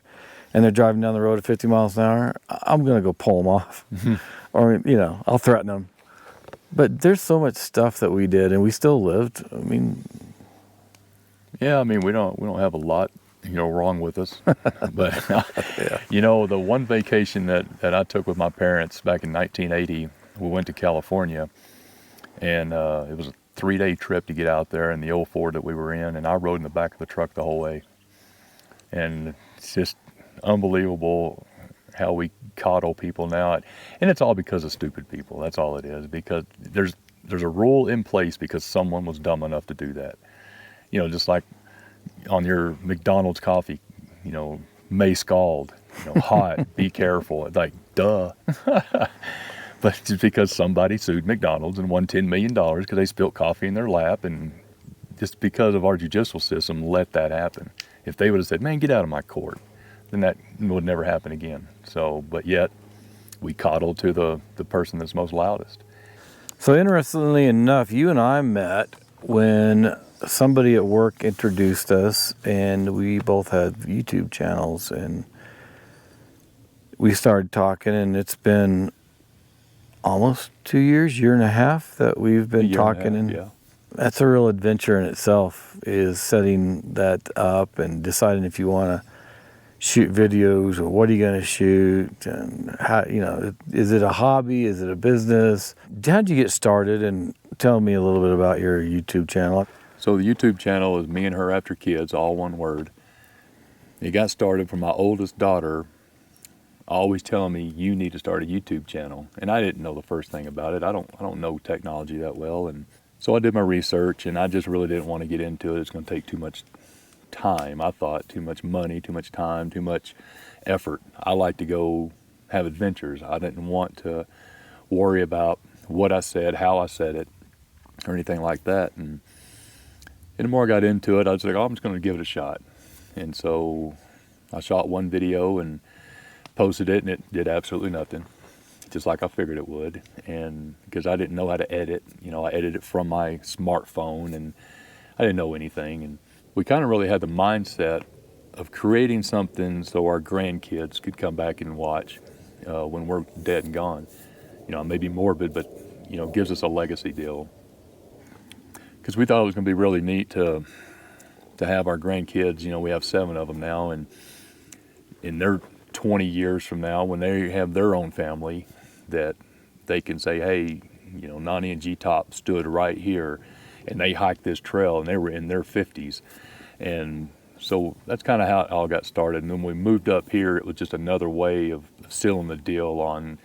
and they're driving down the road at 50 miles an hour, I'm going to go pull them off. Or, I'll threaten them. But there's so much stuff that we did, and we still lived. Yeah, we don't have a lot, wrong with us. But, the one vacation that I took with my parents back in 1980, we went to California. And it was a 3-day trip to get out there in the old Ford that we were in, and I rode in the back of the truck the whole way. And it's just unbelievable how we coddle people now. And it's all because of stupid people. That's all it is. Because there's a rule in place because someone was dumb enough to do that. Just like on your McDonald's coffee, may scald, hot, be careful. Like, duh. But just because somebody sued McDonald's and won $10 million because they spilled coffee in their lap, and just because of our judicial system let that happen. If they would have said, man, get out of my court, then that would never happen again. So, but yet we coddle to the person that's most loudest. So interestingly enough, you and I met when somebody at work introduced us, and we both had YouTube channels, and we started talking, and it's been almost 2 years, 1.5 that we've been talking, and that's a real adventure in itself, is setting that up and deciding if you want to shoot videos or what are you going to shoot, and how, is it a hobby, is it a business? How'd you get started? And tell me a little bit about your YouTube channel. So the YouTube channel is Meandherafterkids, all one word. It got started from my oldest daughter always telling me, you need to start a YouTube channel. And I didn't know the first thing about it. I don't know technology that well. And so I did my research, and I just really didn't want to get into it. It's going to take too much time. I thought too much money, too much time, too much effort. I like to go have adventures. I didn't want to worry about what I said, how I said it, or anything like that. And the more I got into it, I was like, I'm just going to give it a shot. And so I shot one video and posted it, and it did absolutely nothing, just like I figured it would. And because I didn't know how to edit, I edited from my smartphone, and I didn't know anything. And we kind of really had the mindset of creating something so our grandkids could come back and watch when we're dead and gone. Maybe morbid, but gives us a legacy deal. Because we thought it was going to be really neat to have our grandkids. We have 7 of them now, and they're 20 years from now, when they have their own family, that they can say, hey, Nani and G-Top stood right here, and they hiked this trail, and they were in their 50s. And so that's kind of how it all got started. And then when we moved up here, it was just another way of sealing the deal on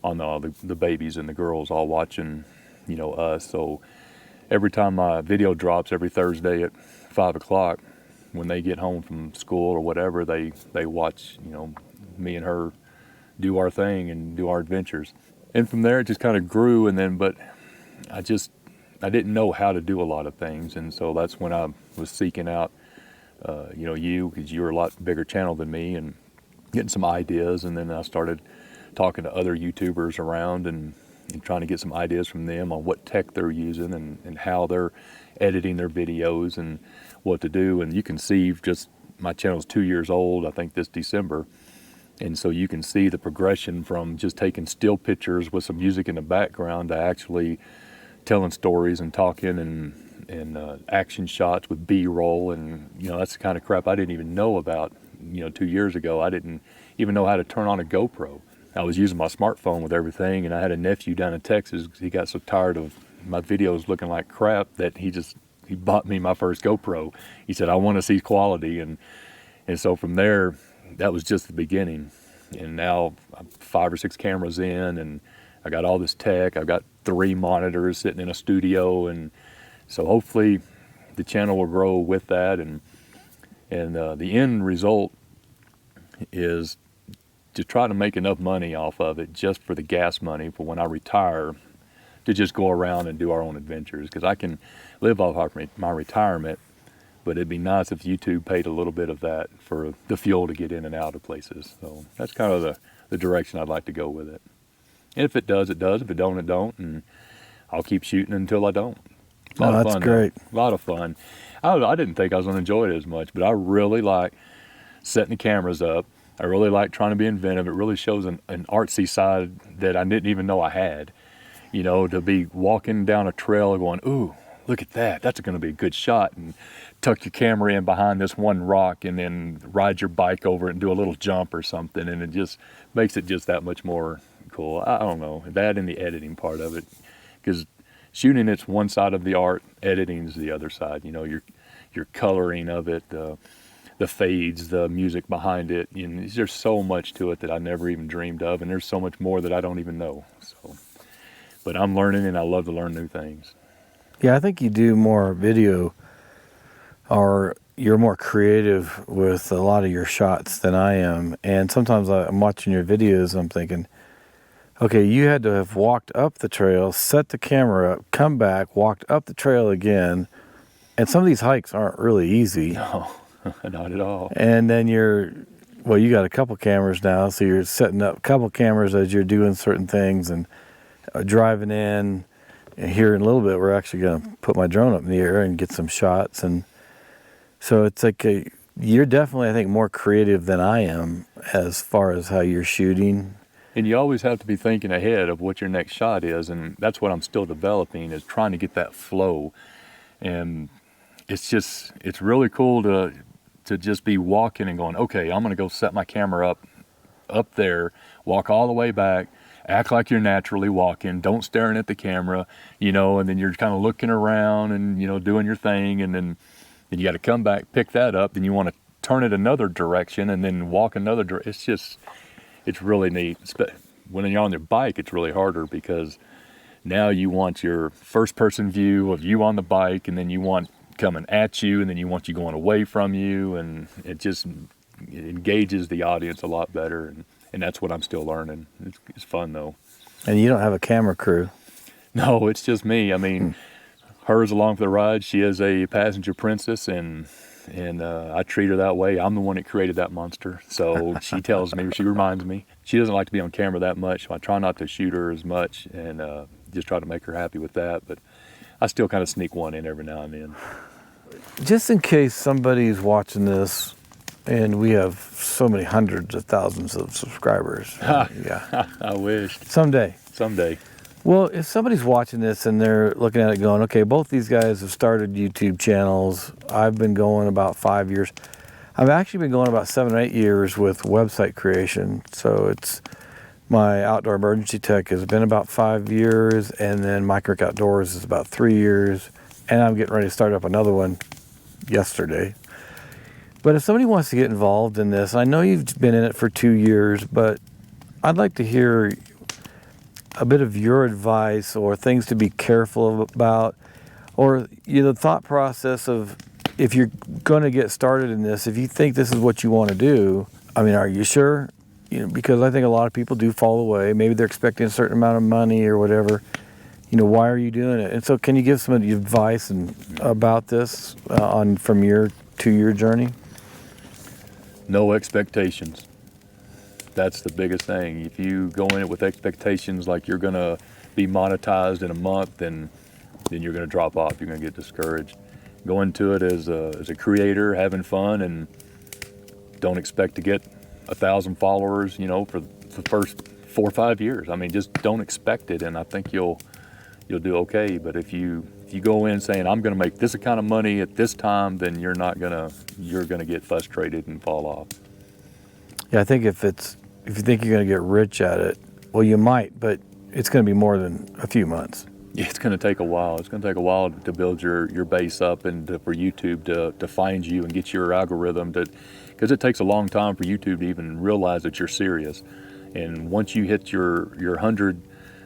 the babies and the girls all watching, us. So every time my video drops every Thursday at 5 o'clock, when they get home from school or whatever, they watch, me and her do our thing and do our adventures. And from there, it just kind of grew. But I didn't know how to do a lot of things. And so that's when I was seeking out, you, because you're a lot bigger channel than me, and getting some ideas. And then I started talking to other YouTubers around and trying to get some ideas from them on what tech they're using and how they're editing their videos and what to do. And you can see, just my channel's 2 years old, I think, this December. And so you can see the progression from just taking still pictures with some music in the background to actually telling stories and talking and action shots with B-roll. And, that's the kind of crap I didn't even know about, 2 years ago. I didn't even know how to turn on a GoPro. I was using my smartphone with everything, and I had a nephew down in Texas. He got so tired of my videos looking like crap that he bought me my first GoPro. He said, I want to see quality. And so from there, that was just the beginning. And now I'm 5 or 6 cameras in, and I got all this tech. I've got 3 monitors sitting in a studio. And so hopefully the channel will grow with that. And the end result is to try to make enough money off of it just for the gas money for when I retire, to just go around and do our own adventures. Because I can live off my retirement, but it'd be nice if YouTube paid a little bit of that for the fuel to get in and out of places. So that's kind of the direction I'd like to go with it. And if it does, it does. If it don't, it don't. And I'll keep shooting until I don't. Oh, that's great. A lot of fun. I didn't think I was going to enjoy it as much, but I really like setting the cameras up. I really like trying to be inventive. It really shows an artsy side that I didn't even know I had. To be walking down a trail and going, ooh, look at that. That's going to be a good shot. And tuck your camera in behind this one rock and then ride your bike over it and do a little jump or something. And it just makes it just that much more cool. I don't know. That and the editing part of it. Because shooting, it's one side of the art. Editing is the other side. Your coloring of it, the fades, the music behind it. There's so much to it that I never even dreamed of, and there's so much more that I don't even know. But I'm learning, and I love to learn new things. Yeah, I think you do more video, or you're more creative with a lot of your shots than I am. And sometimes I'm watching your videos, and I'm thinking, okay, you had to have walked up the trail, set the camera up, come back, walked up the trail again. And some of these hikes aren't really easy. No. Not at all. And then you got a couple cameras now, so you're setting up a couple cameras as you're doing certain things and driving in. And here in a little bit, we're actually going to put my drone up in the air and get some shots. And so it's like you're definitely, I think, more creative than I am as far as how you're shooting. And you always have to be thinking ahead of what your next shot is. And that's what I'm still developing, is trying to get that flow. And it's really cool to just be walking and going, okay, I'm going to go set my camera up there, walk all the way back, act like you're naturally walking, don't staring at the camera, and then you're kind of looking around and, doing your thing. And then you got to come back, pick that up. Then you want to turn it another direction and then walk another direction. It's really neat. When you're on your bike, it's really harder because now you want your first person view of you on the bike, and then you want coming at you, and then you want you going away from you, and it engages the audience a lot better, and that's what I'm still learning. It's fun though. And you don't have a camera crew? No, it's just me. I mean, her's along for the ride. She is a passenger princess, and I treat her that way. I'm the one that created that monster, so she reminds me. She doesn't like to be on camera that much, so I try not to shoot her as much, and just try to make her happy with that, but I still kind of sneak one in every now and then. Just in case somebody's watching this, and we have so many hundreds of thousands of subscribers. Yeah. I wish. Someday. Well, if somebody's watching this and they're looking at it going, okay, both these guys have started YouTube channels. I've been going about 5 years. I've actually been going about 7 or 8 years with website creation. So My outdoor emergency tech has been about 5 years, and then Mike Rick Outdoors is about 3 years, and I'm getting ready to start up another one yesterday. But if somebody wants to get involved in this, I know you've been in it for 2 years, but I'd like to hear a bit of your advice or things to be careful about, or the thought process of, if you're going to get started in this, if you think this is what you want to do, I mean, are you sure? Because I think a lot of people do fall away. Maybe they're expecting a certain amount of money or whatever. Why are you doing it? And so, can you give some advice about this from your 2-year journey? No expectations. That's the biggest thing. If you go in it with expectations like you're gonna be monetized in a month, then you're gonna drop off. You're gonna get discouraged. Go into it as a creator, having fun, and don't expect to get 1,000 followers, for the first 4 or 5 years. I mean, just don't expect it, and I think you'll do okay. But if you go in saying, I'm going to make this kind of money at this time, then you're going to get frustrated and fall off. Yeah, I think if you think you're going to get rich at it, well, you might, but it's going to be more than a few months. Yeah, it's going to take a while. It's going to take a while to build your base up, and for YouTube to find you and get your algorithm because it takes a long time for YouTube to even realize that you're serious. And once you hit your 100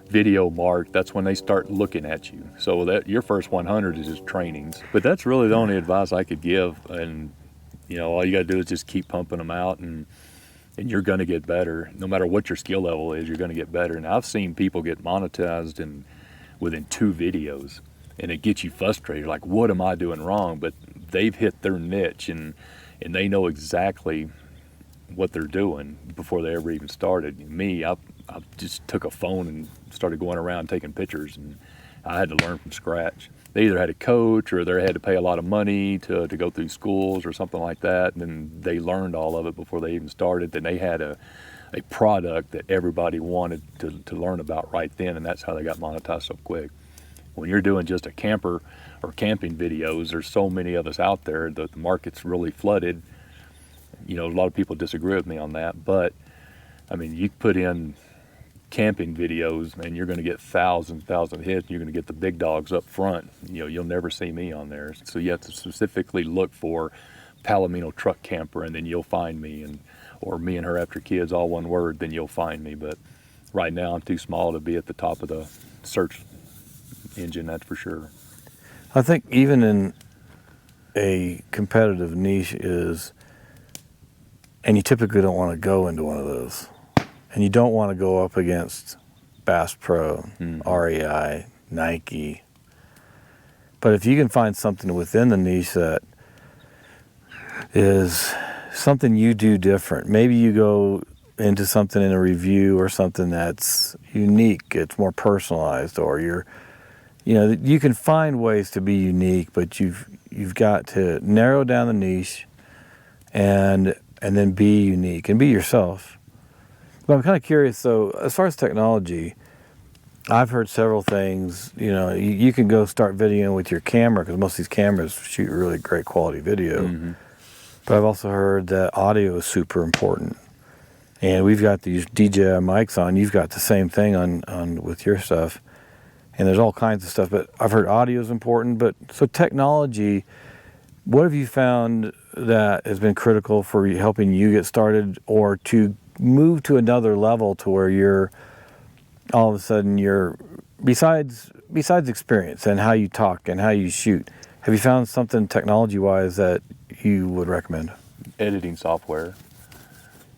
video mark, that's when they start looking at you. So that your first 100 is just trainings. But that's really the only advice I could give. And all you got to do is just keep pumping them out, and you're going to get better. No matter what your skill level is, you're going to get better. And I've seen people get monetized within 2 videos, and it gets you frustrated. Like, what am I doing wrong? But they've hit their niche, and they know exactly what they're doing before they ever even started. Me, I just took a phone and started going around taking pictures, and I had to learn from scratch. They either had a coach, or they had to pay a lot of money to go through schools or something like that, and then they learned all of it before they even started. Then they had a product that everybody wanted to learn about right then, and that's how they got monetized so quick. When you're doing just a camper or camping videos, there's so many of us out there, the market's really flooded. A lot of people disagree with me on that, but I mean, you put in camping videos and you're going to get thousands hits. You're going to get the big dogs up front. You'll never see me on there. So you have to specifically look for Palomino truck camper, and then you'll find me, or Meandherafterkids, all one word, then you'll find me. But right now I'm too small to be at the top of the search engine, that's for sure. I think even in a competitive niche and you typically don't want to go into one of those, and you don't want to go up against Bass Pro, REI, Nike. But if you can find something within the niche that is something you do different, maybe you go into something in a review or something that's unique, it's more personalized, or you can find ways to be unique, but you've got to narrow down the niche and then be unique and be yourself. But I'm kind of curious, though, as far as technology, I've heard several things. You can go start videoing with your camera, because most of these cameras shoot really great quality video. Mm-hmm. But I've also heard that audio is super important. And we've got these DJI mics on. You've got the same thing on with your stuff. And there's all kinds of stuff. But I've heard audio is important. But so technology, what have you found that has been critical for helping you get started, or to move to another level to where you're all of a sudden besides experience and how you talk and how you shoot, have you found something technology-wise that you would recommend? Editing software.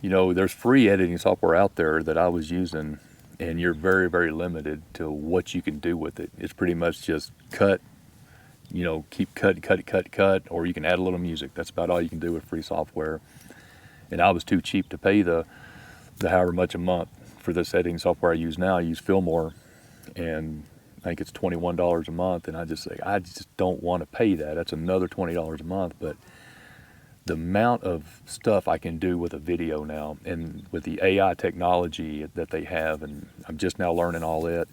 There's free editing software out there that I was using, and you're very, very limited to what you can do with it. It's pretty much just cut, keep cut, or you can add a little music. That's about all you can do with free software. And I was too cheap to pay the however much a month for this editing software I use now. I use Fillmore, and I think it's $21 a month, and I just don't want to pay that. That's another $20 a month. But the amount of stuff I can do with a video now, and with the AI technology that they have, and I'm just now learning all it,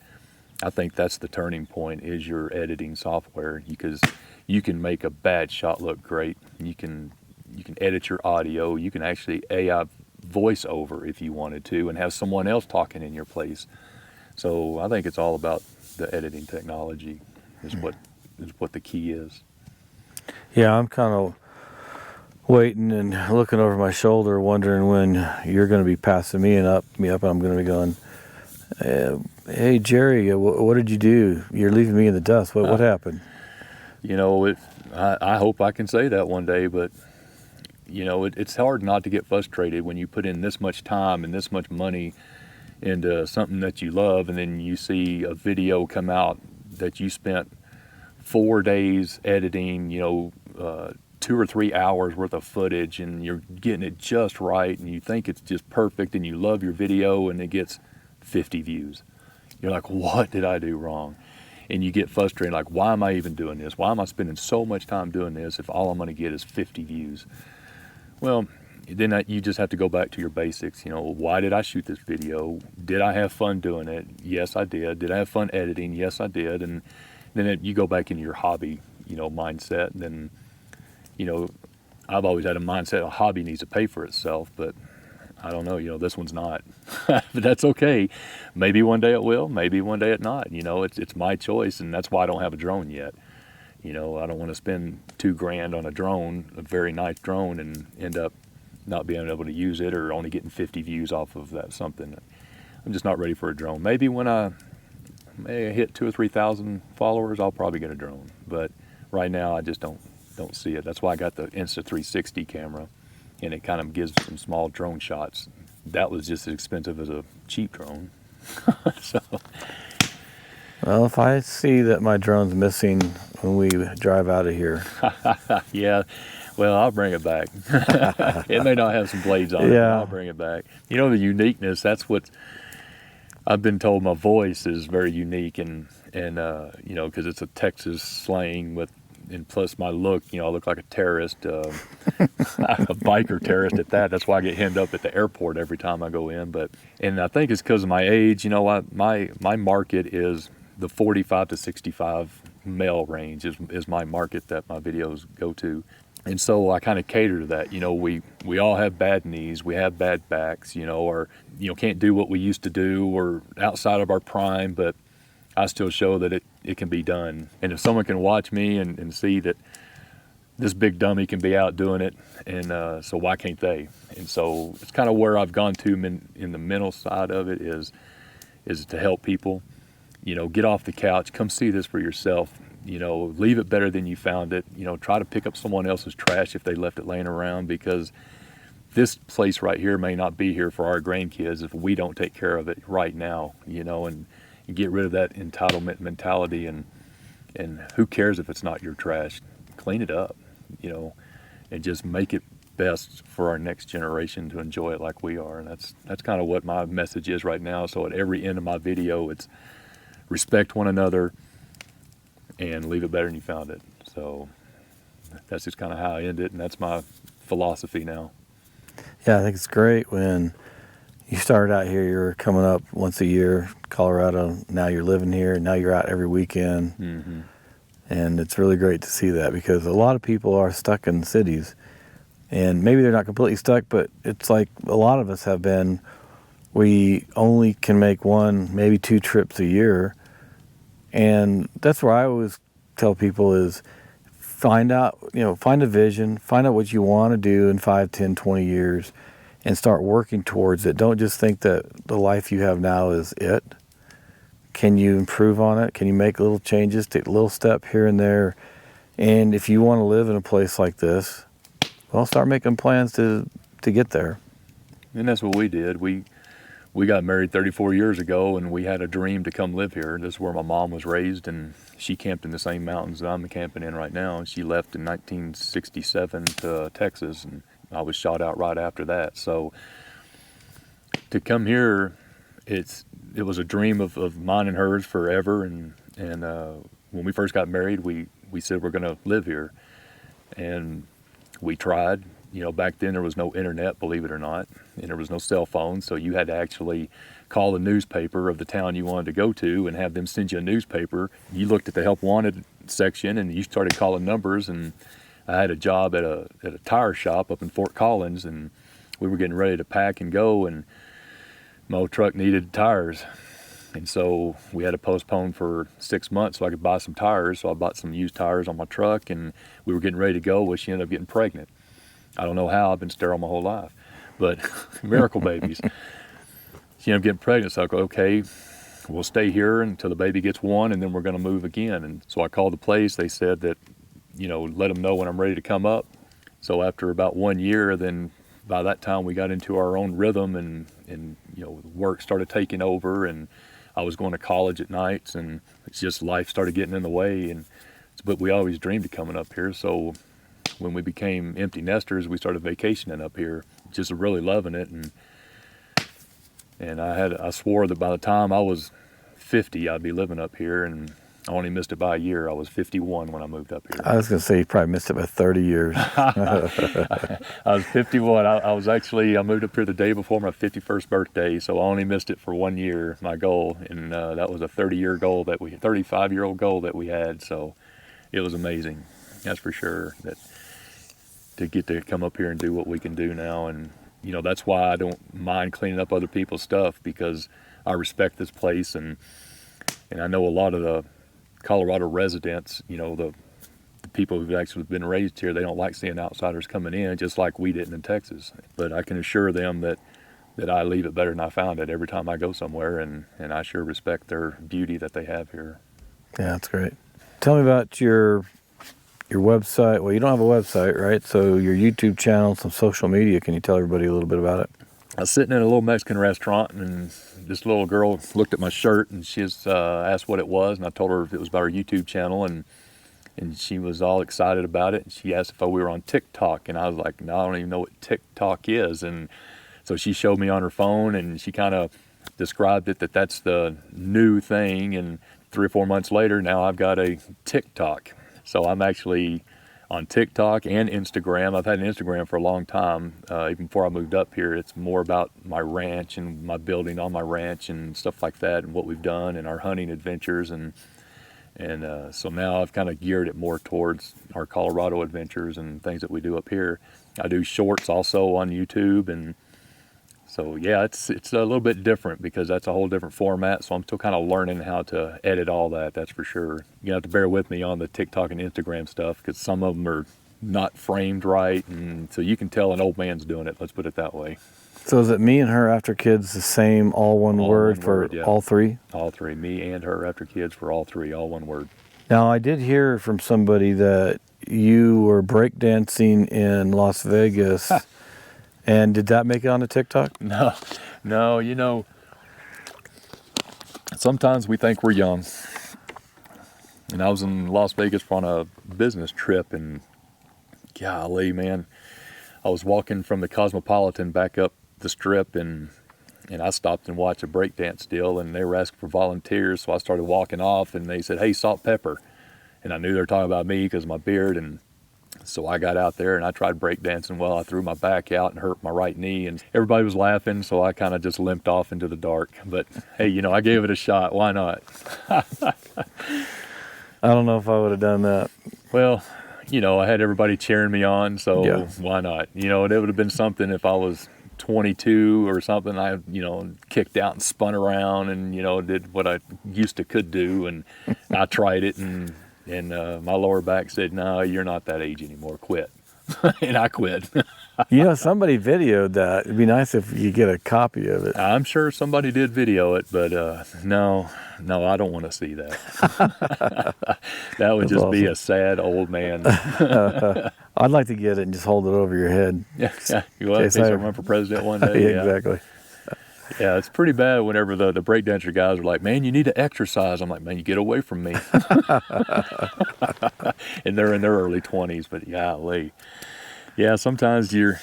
I think that's the turning point, is your editing software, because you can make a bad shot look great. You can edit your audio. You can actually AI voiceover if you wanted to, and have someone else talking in your place. So I think it's all about the editing technology is what the key is. Yeah, I'm kind of waiting and looking over my shoulder, wondering when you're going to be passing me up, and I'm going to be going, "Hey, Jerry, what did you do? You're leaving me in the dust. What happened?" You know, I hope I can say that one day, but you know, it's hard not to get frustrated when you put in this much time and this much money into something that you love, and then you see a video come out that you spent 4 days editing, 2 or 3 hours worth of footage, and you're getting it just right, and you think it's just perfect, and you love your video, and it gets 50 views. You're like, what did I do wrong? And you get frustrated, like, why am I even doing this? Why am I spending so much time doing this if all I'm going to get is 50 views? Well, then you just have to go back to your basics. Why did I shoot this video? Did I have fun doing it? Yes, I did. Did I have fun editing? Yes, I did. And then you go back into your hobby, mindset. And then, I've always had a mindset a hobby needs to pay for itself, but I don't know, this one's not. But that's okay. Maybe one day it will, maybe one day it not. It's my choice, and that's why I don't have a drone yet. I don't want to spend $2,000 on a drone, a very nice drone, and end up not being able to use it or only getting 50 views off of that something. I'm just not ready for a drone. Maybe when I hit 2,000 or 3,000 followers, I'll probably get a drone. But right now, I just don't see it. That's why I got the Insta360 camera, and it kind of gives some small drone shots. That was just as expensive as a cheap drone. So. Well, if I see that my drone's missing when we drive out of here. Yeah, well, I'll bring it back. It may not have some blades on it, but I'll bring it back. The uniqueness, that's what I've been told. My voice is very unique, and because it's a Texas slang and plus my look, I look like a terrorist, a biker terrorist at that. That's why I get hemmed up at the airport every time I go in. And I think it's because of my age. My market is the 45 to 65 male range is my market that my videos go to. And so I kind of cater to that. We all have bad knees, we have bad backs, or can't do what we used to do, or outside of our prime, but I still show that it can be done. And if someone can watch me and see that this big dummy can be out doing it, and so why can't they? And so it's kind of where I've gone to in the mental side of it is to help people. Get off the couch, come see this for yourself. Leave it better than you found it. Try to pick up someone else's trash if they left it laying around, because this place right here may not be here for our grandkids if we don't take care of it right now, and get rid of that entitlement mentality, and who cares if it's not your trash? Clean it up, and just make it best for our next generation to enjoy it like we are. And that's kind of what my message is right now. So at every end of my video, it's respect one another and leave it better than you found it. So that's just kind of how I end it, and that's my philosophy now. Yeah, I think it's great when you started out here, you're coming up once a year, Colorado, now you're living here, now you're out every weekend. Mm-hmm. And it's really great to see that, because a lot of people are stuck in cities, and maybe they're not completely stuck, but it's like a lot of us have been. We only can make 1, maybe 2 trips a year. And that's where I always tell people is find a vision, find out what you want to do in 5, 10, 20 years, and start working towards it. Don't just think that the life you have now is it. Can you improve on it? Can you make little changes, take a little step here and there? And if you want to live in a place like this, well, start making plans to get there. And that's what we did. We got married 34 years ago, and we had a dream to come live here. This is where my mom was raised, and she camped in the same mountains that I'm camping in right now. And she left in 1967 to Texas, and I was shot out right after that. So to come here, it was a dream of mine and hers forever. And when we first got married, we said we're going to live here, and we tried. Back then there was no internet, believe it or not, and there was no cell phone, so you had to actually call the newspaper of the town you wanted to go to and have them send you a newspaper. You looked at the help wanted section and you started calling numbers, and I had a job at a tire shop up in Fort Collins, and we were getting ready to pack and go, and my old truck needed tires. And so we had to postpone for 6 months so I could buy some tires. So I bought some used tires on my truck, and we were getting ready to go. Well, she ended up getting pregnant. I don't know how. I've been sterile my whole life, but miracle babies. She ended up getting pregnant. So I go, okay, we'll stay here until the baby gets 1, and then we're going to move again. And so I called the place. They said that, let them know when I'm ready to come up. So after about 1 year, then by that time we got into our own rhythm, and work started taking over, and I was going to college at nights, and it's just life started getting in the way. But we always dreamed of coming up here. So when we became empty nesters, we started vacationing up here, just really loving it. And I swore that by the time I was 50, I'd be living up here, and I only missed it by a year. I was 51 when I moved up here. I was going to say you probably missed it by 30 years. I was 51. I moved up here the day before my 51st birthday, so I only missed it for 1 year, my goal. And that was a 35-year-old goal that we had. So it was amazing. That's for sure, that to get to come up here and do what we can do now. And, that's why I don't mind cleaning up other people's stuff, because I respect this place. And I know a lot of the Colorado residents, the people who've actually been raised here, they don't like seeing outsiders coming in, just like we didn't in Texas. But I can assure them that I leave it better than I found it every time I go somewhere, and I sure respect their beauty that they have here. Yeah, that's great. Tell me about your website. Well, you don't have a website, right? So your YouTube channel, some social media. Can you tell everybody a little bit about it? I was sitting in a little Mexican restaurant, and this little girl looked at my shirt, and she asked what it was, and I told her it was about her YouTube channel, and she was all excited about it. And she asked if we were on TikTok, and I was like, no, I don't even know what TikTok is. And so she showed me on her phone, and she kind of described it that's the new thing. And 3 or 4 months later, now I've got a TikTok. So I'm actually on TikTok and Instagram. I've had an Instagram for a long time, even before I moved up here. It's more about my ranch and my building on my ranch and stuff like that, and what we've done and our hunting adventures. And so now I've kind of geared it more towards our Colorado adventures and things that we do up here. I do shorts also on YouTube, and so yeah, it's a little bit different because that's a whole different format. So I'm still kind of learning how to edit all that. That's for sure. You have to bear with me on the TikTok and Instagram stuff, because some of them are not framed right, and so you can tell an old man's doing it. Let's put it that way. So is it Meandherafterkids the same, all one word for yeah. all three? All three. Meandherafterkids for all three, all one word. Now, I did hear from somebody that you were breakdancing in Las Vegas. And did that make it onto TikTok? No, sometimes we think we're young. And I was in Las Vegas on a business trip, and golly, man, I was walking from the Cosmopolitan back up the Strip, and I stopped and watched a breakdance deal, and they were asking for volunteers, so I started walking off, and they said, hey, salt pepper. And I knew they were talking about me because of my beard, and so I got out there and I tried breakdancing. Well, I threw my back out and hurt my right knee, and everybody was laughing, so I kind of just limped off into the dark. But hey, I gave it a shot. Why not? I don't know if I would have done that. Well, I had everybody cheering me on, so yeah. Why not? It would have been something if I was 22 or something. I, kicked out and spun around and, did what I could do, and I tried it, and my lower back said, no, you're not that age anymore, quit. And I quit. Somebody videoed that. It'd be nice if you get a copy of it. I'm sure somebody did video it, but no, I don't want to see that. That would just be a sad old man. I'd like to get it and just hold it over your head. Yeah. You want in case I run for president one day? Yeah, exactly. Yeah, it's pretty bad whenever the breakdancer guys are like, man, you need to exercise. I'm like, man, you get away from me. And they're in their early 20s, but golly. Yeah, sometimes your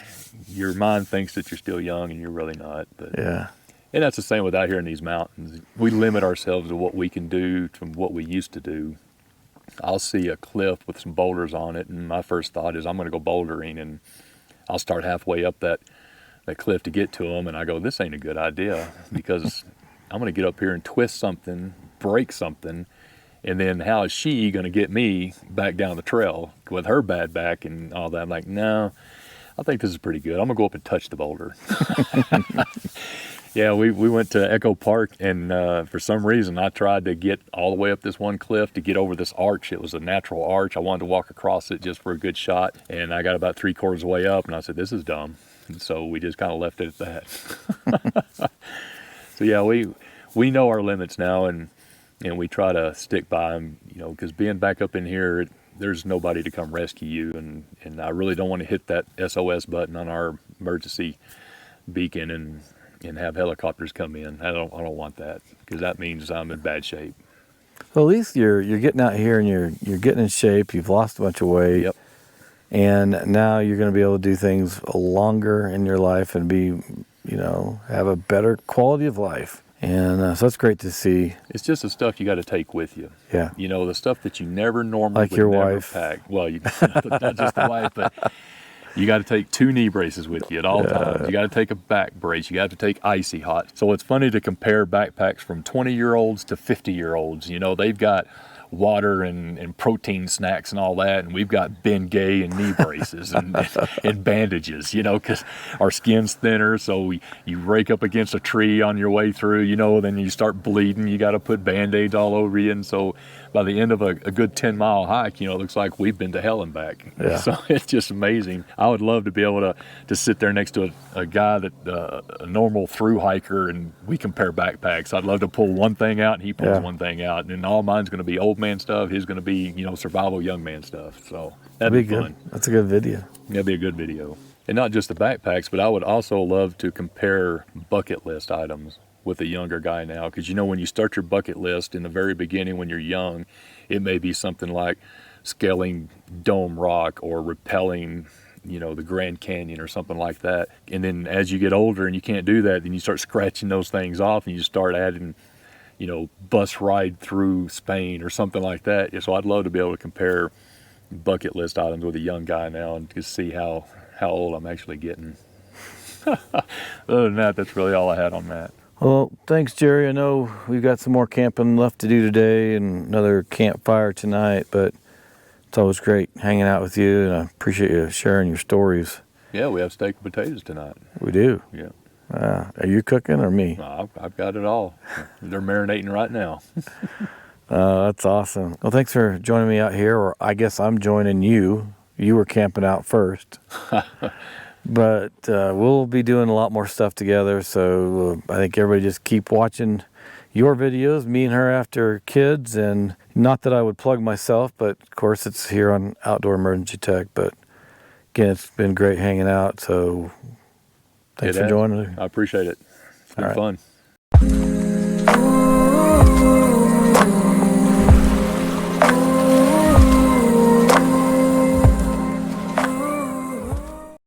mind thinks that you're still young and you're really not. But yeah. And that's the same with out here in these mountains. We limit ourselves to what we can do from what we used to do. I'll see a cliff with some boulders on it, and my first thought is I'm going to go bouldering, and I'll start halfway up that cliff to get to them, and I go, this ain't a good idea, because I'm going to get up here and twist something, break something, and then how is she going to get me back down the trail with her bad back and all that? I'm like, no, I think this is pretty good. I'm gonna go up and touch the boulder. Yeah, we went to Echo Park, and for some reason I tried to get all the way up this one cliff to get over this arch. It was a natural arch. I wanted to walk across it just for a good shot, and I got about 3/4 of the way up, and I said, this is dumb. And so we just kind of left it at that. So yeah, we know our limits now, and we try to stick by them, you know, because being back up in here, there's nobody to come rescue you, and I really don't want to hit that SOS button on our emergency beacon and have helicopters come in. I don't want that, because that means I'm in bad shape. Well, at least you're getting out here and you're getting in shape. You've lost a bunch of weight. Yep. And now you're going to be able to do things longer in your life and be, you know, have a better quality of life. And so that's great to see. It's just the stuff you got to take with you. Yeah. You know, the stuff that you never normally Like would your never wife. pack. Well, not just the wife, but you got to take 2 knee braces with you at all times. You got to take a back brace. You got to take icy hot. So it's funny to compare backpacks from 20-year-olds to 50-year-olds. You know, they've got water and protein snacks and all that, and we've got Bengay and knee braces and bandages, you know, because our skin's thinner, so you rake up against a tree on your way through, you know, then you start bleeding, you got to put Band-Aids all over you, and so by the end of a good 10-mile hike, you know, it looks like we've been to hell and back. Yeah. So it's just amazing. I would love to be able to sit there next to a guy that a normal through hiker, and we compare backpacks. I'd love to pull one thing out and he pulls one thing out, and then all mine's going to be old man stuff, his going to be, you know, survival young man stuff. So that'd be fun. Good. That's a good video. That'd be a good video. And not just the backpacks, but I would also love to compare bucket list items with a younger guy now, because you know, when you start your bucket list in the very beginning when you're young, it may be something like scaling Dome Rock or rappelling, you know, the Grand Canyon or something like that. And then as you get older and you can't do that, then you start scratching those things off and you start adding, you know, bus ride through Spain or something like that. So I'd love to be able to compare bucket list items with a young guy now and just see how old I'm actually getting. Other than that, that's really all I had on that. Well, thanks, Jerry. I know we've got some more camping left to do today and another campfire tonight, but it's always great hanging out with you, and I appreciate you sharing your stories. Yeah, we have steak and potatoes tonight. We do. Yeah. Are you cooking or me? I've got it all. They're marinating right now. That's awesome. Well, thanks for joining me out here, or I guess I'm joining you. You were camping out first. But we'll be doing a lot more stuff together, so I think everybody just keep watching your videos, Meandherafterkids, and not that I would plug myself, but of course it's here on Outdoor Emergency Tech. But again, it's been great hanging out, so thanks for joining. I appreciate it. It's been fun.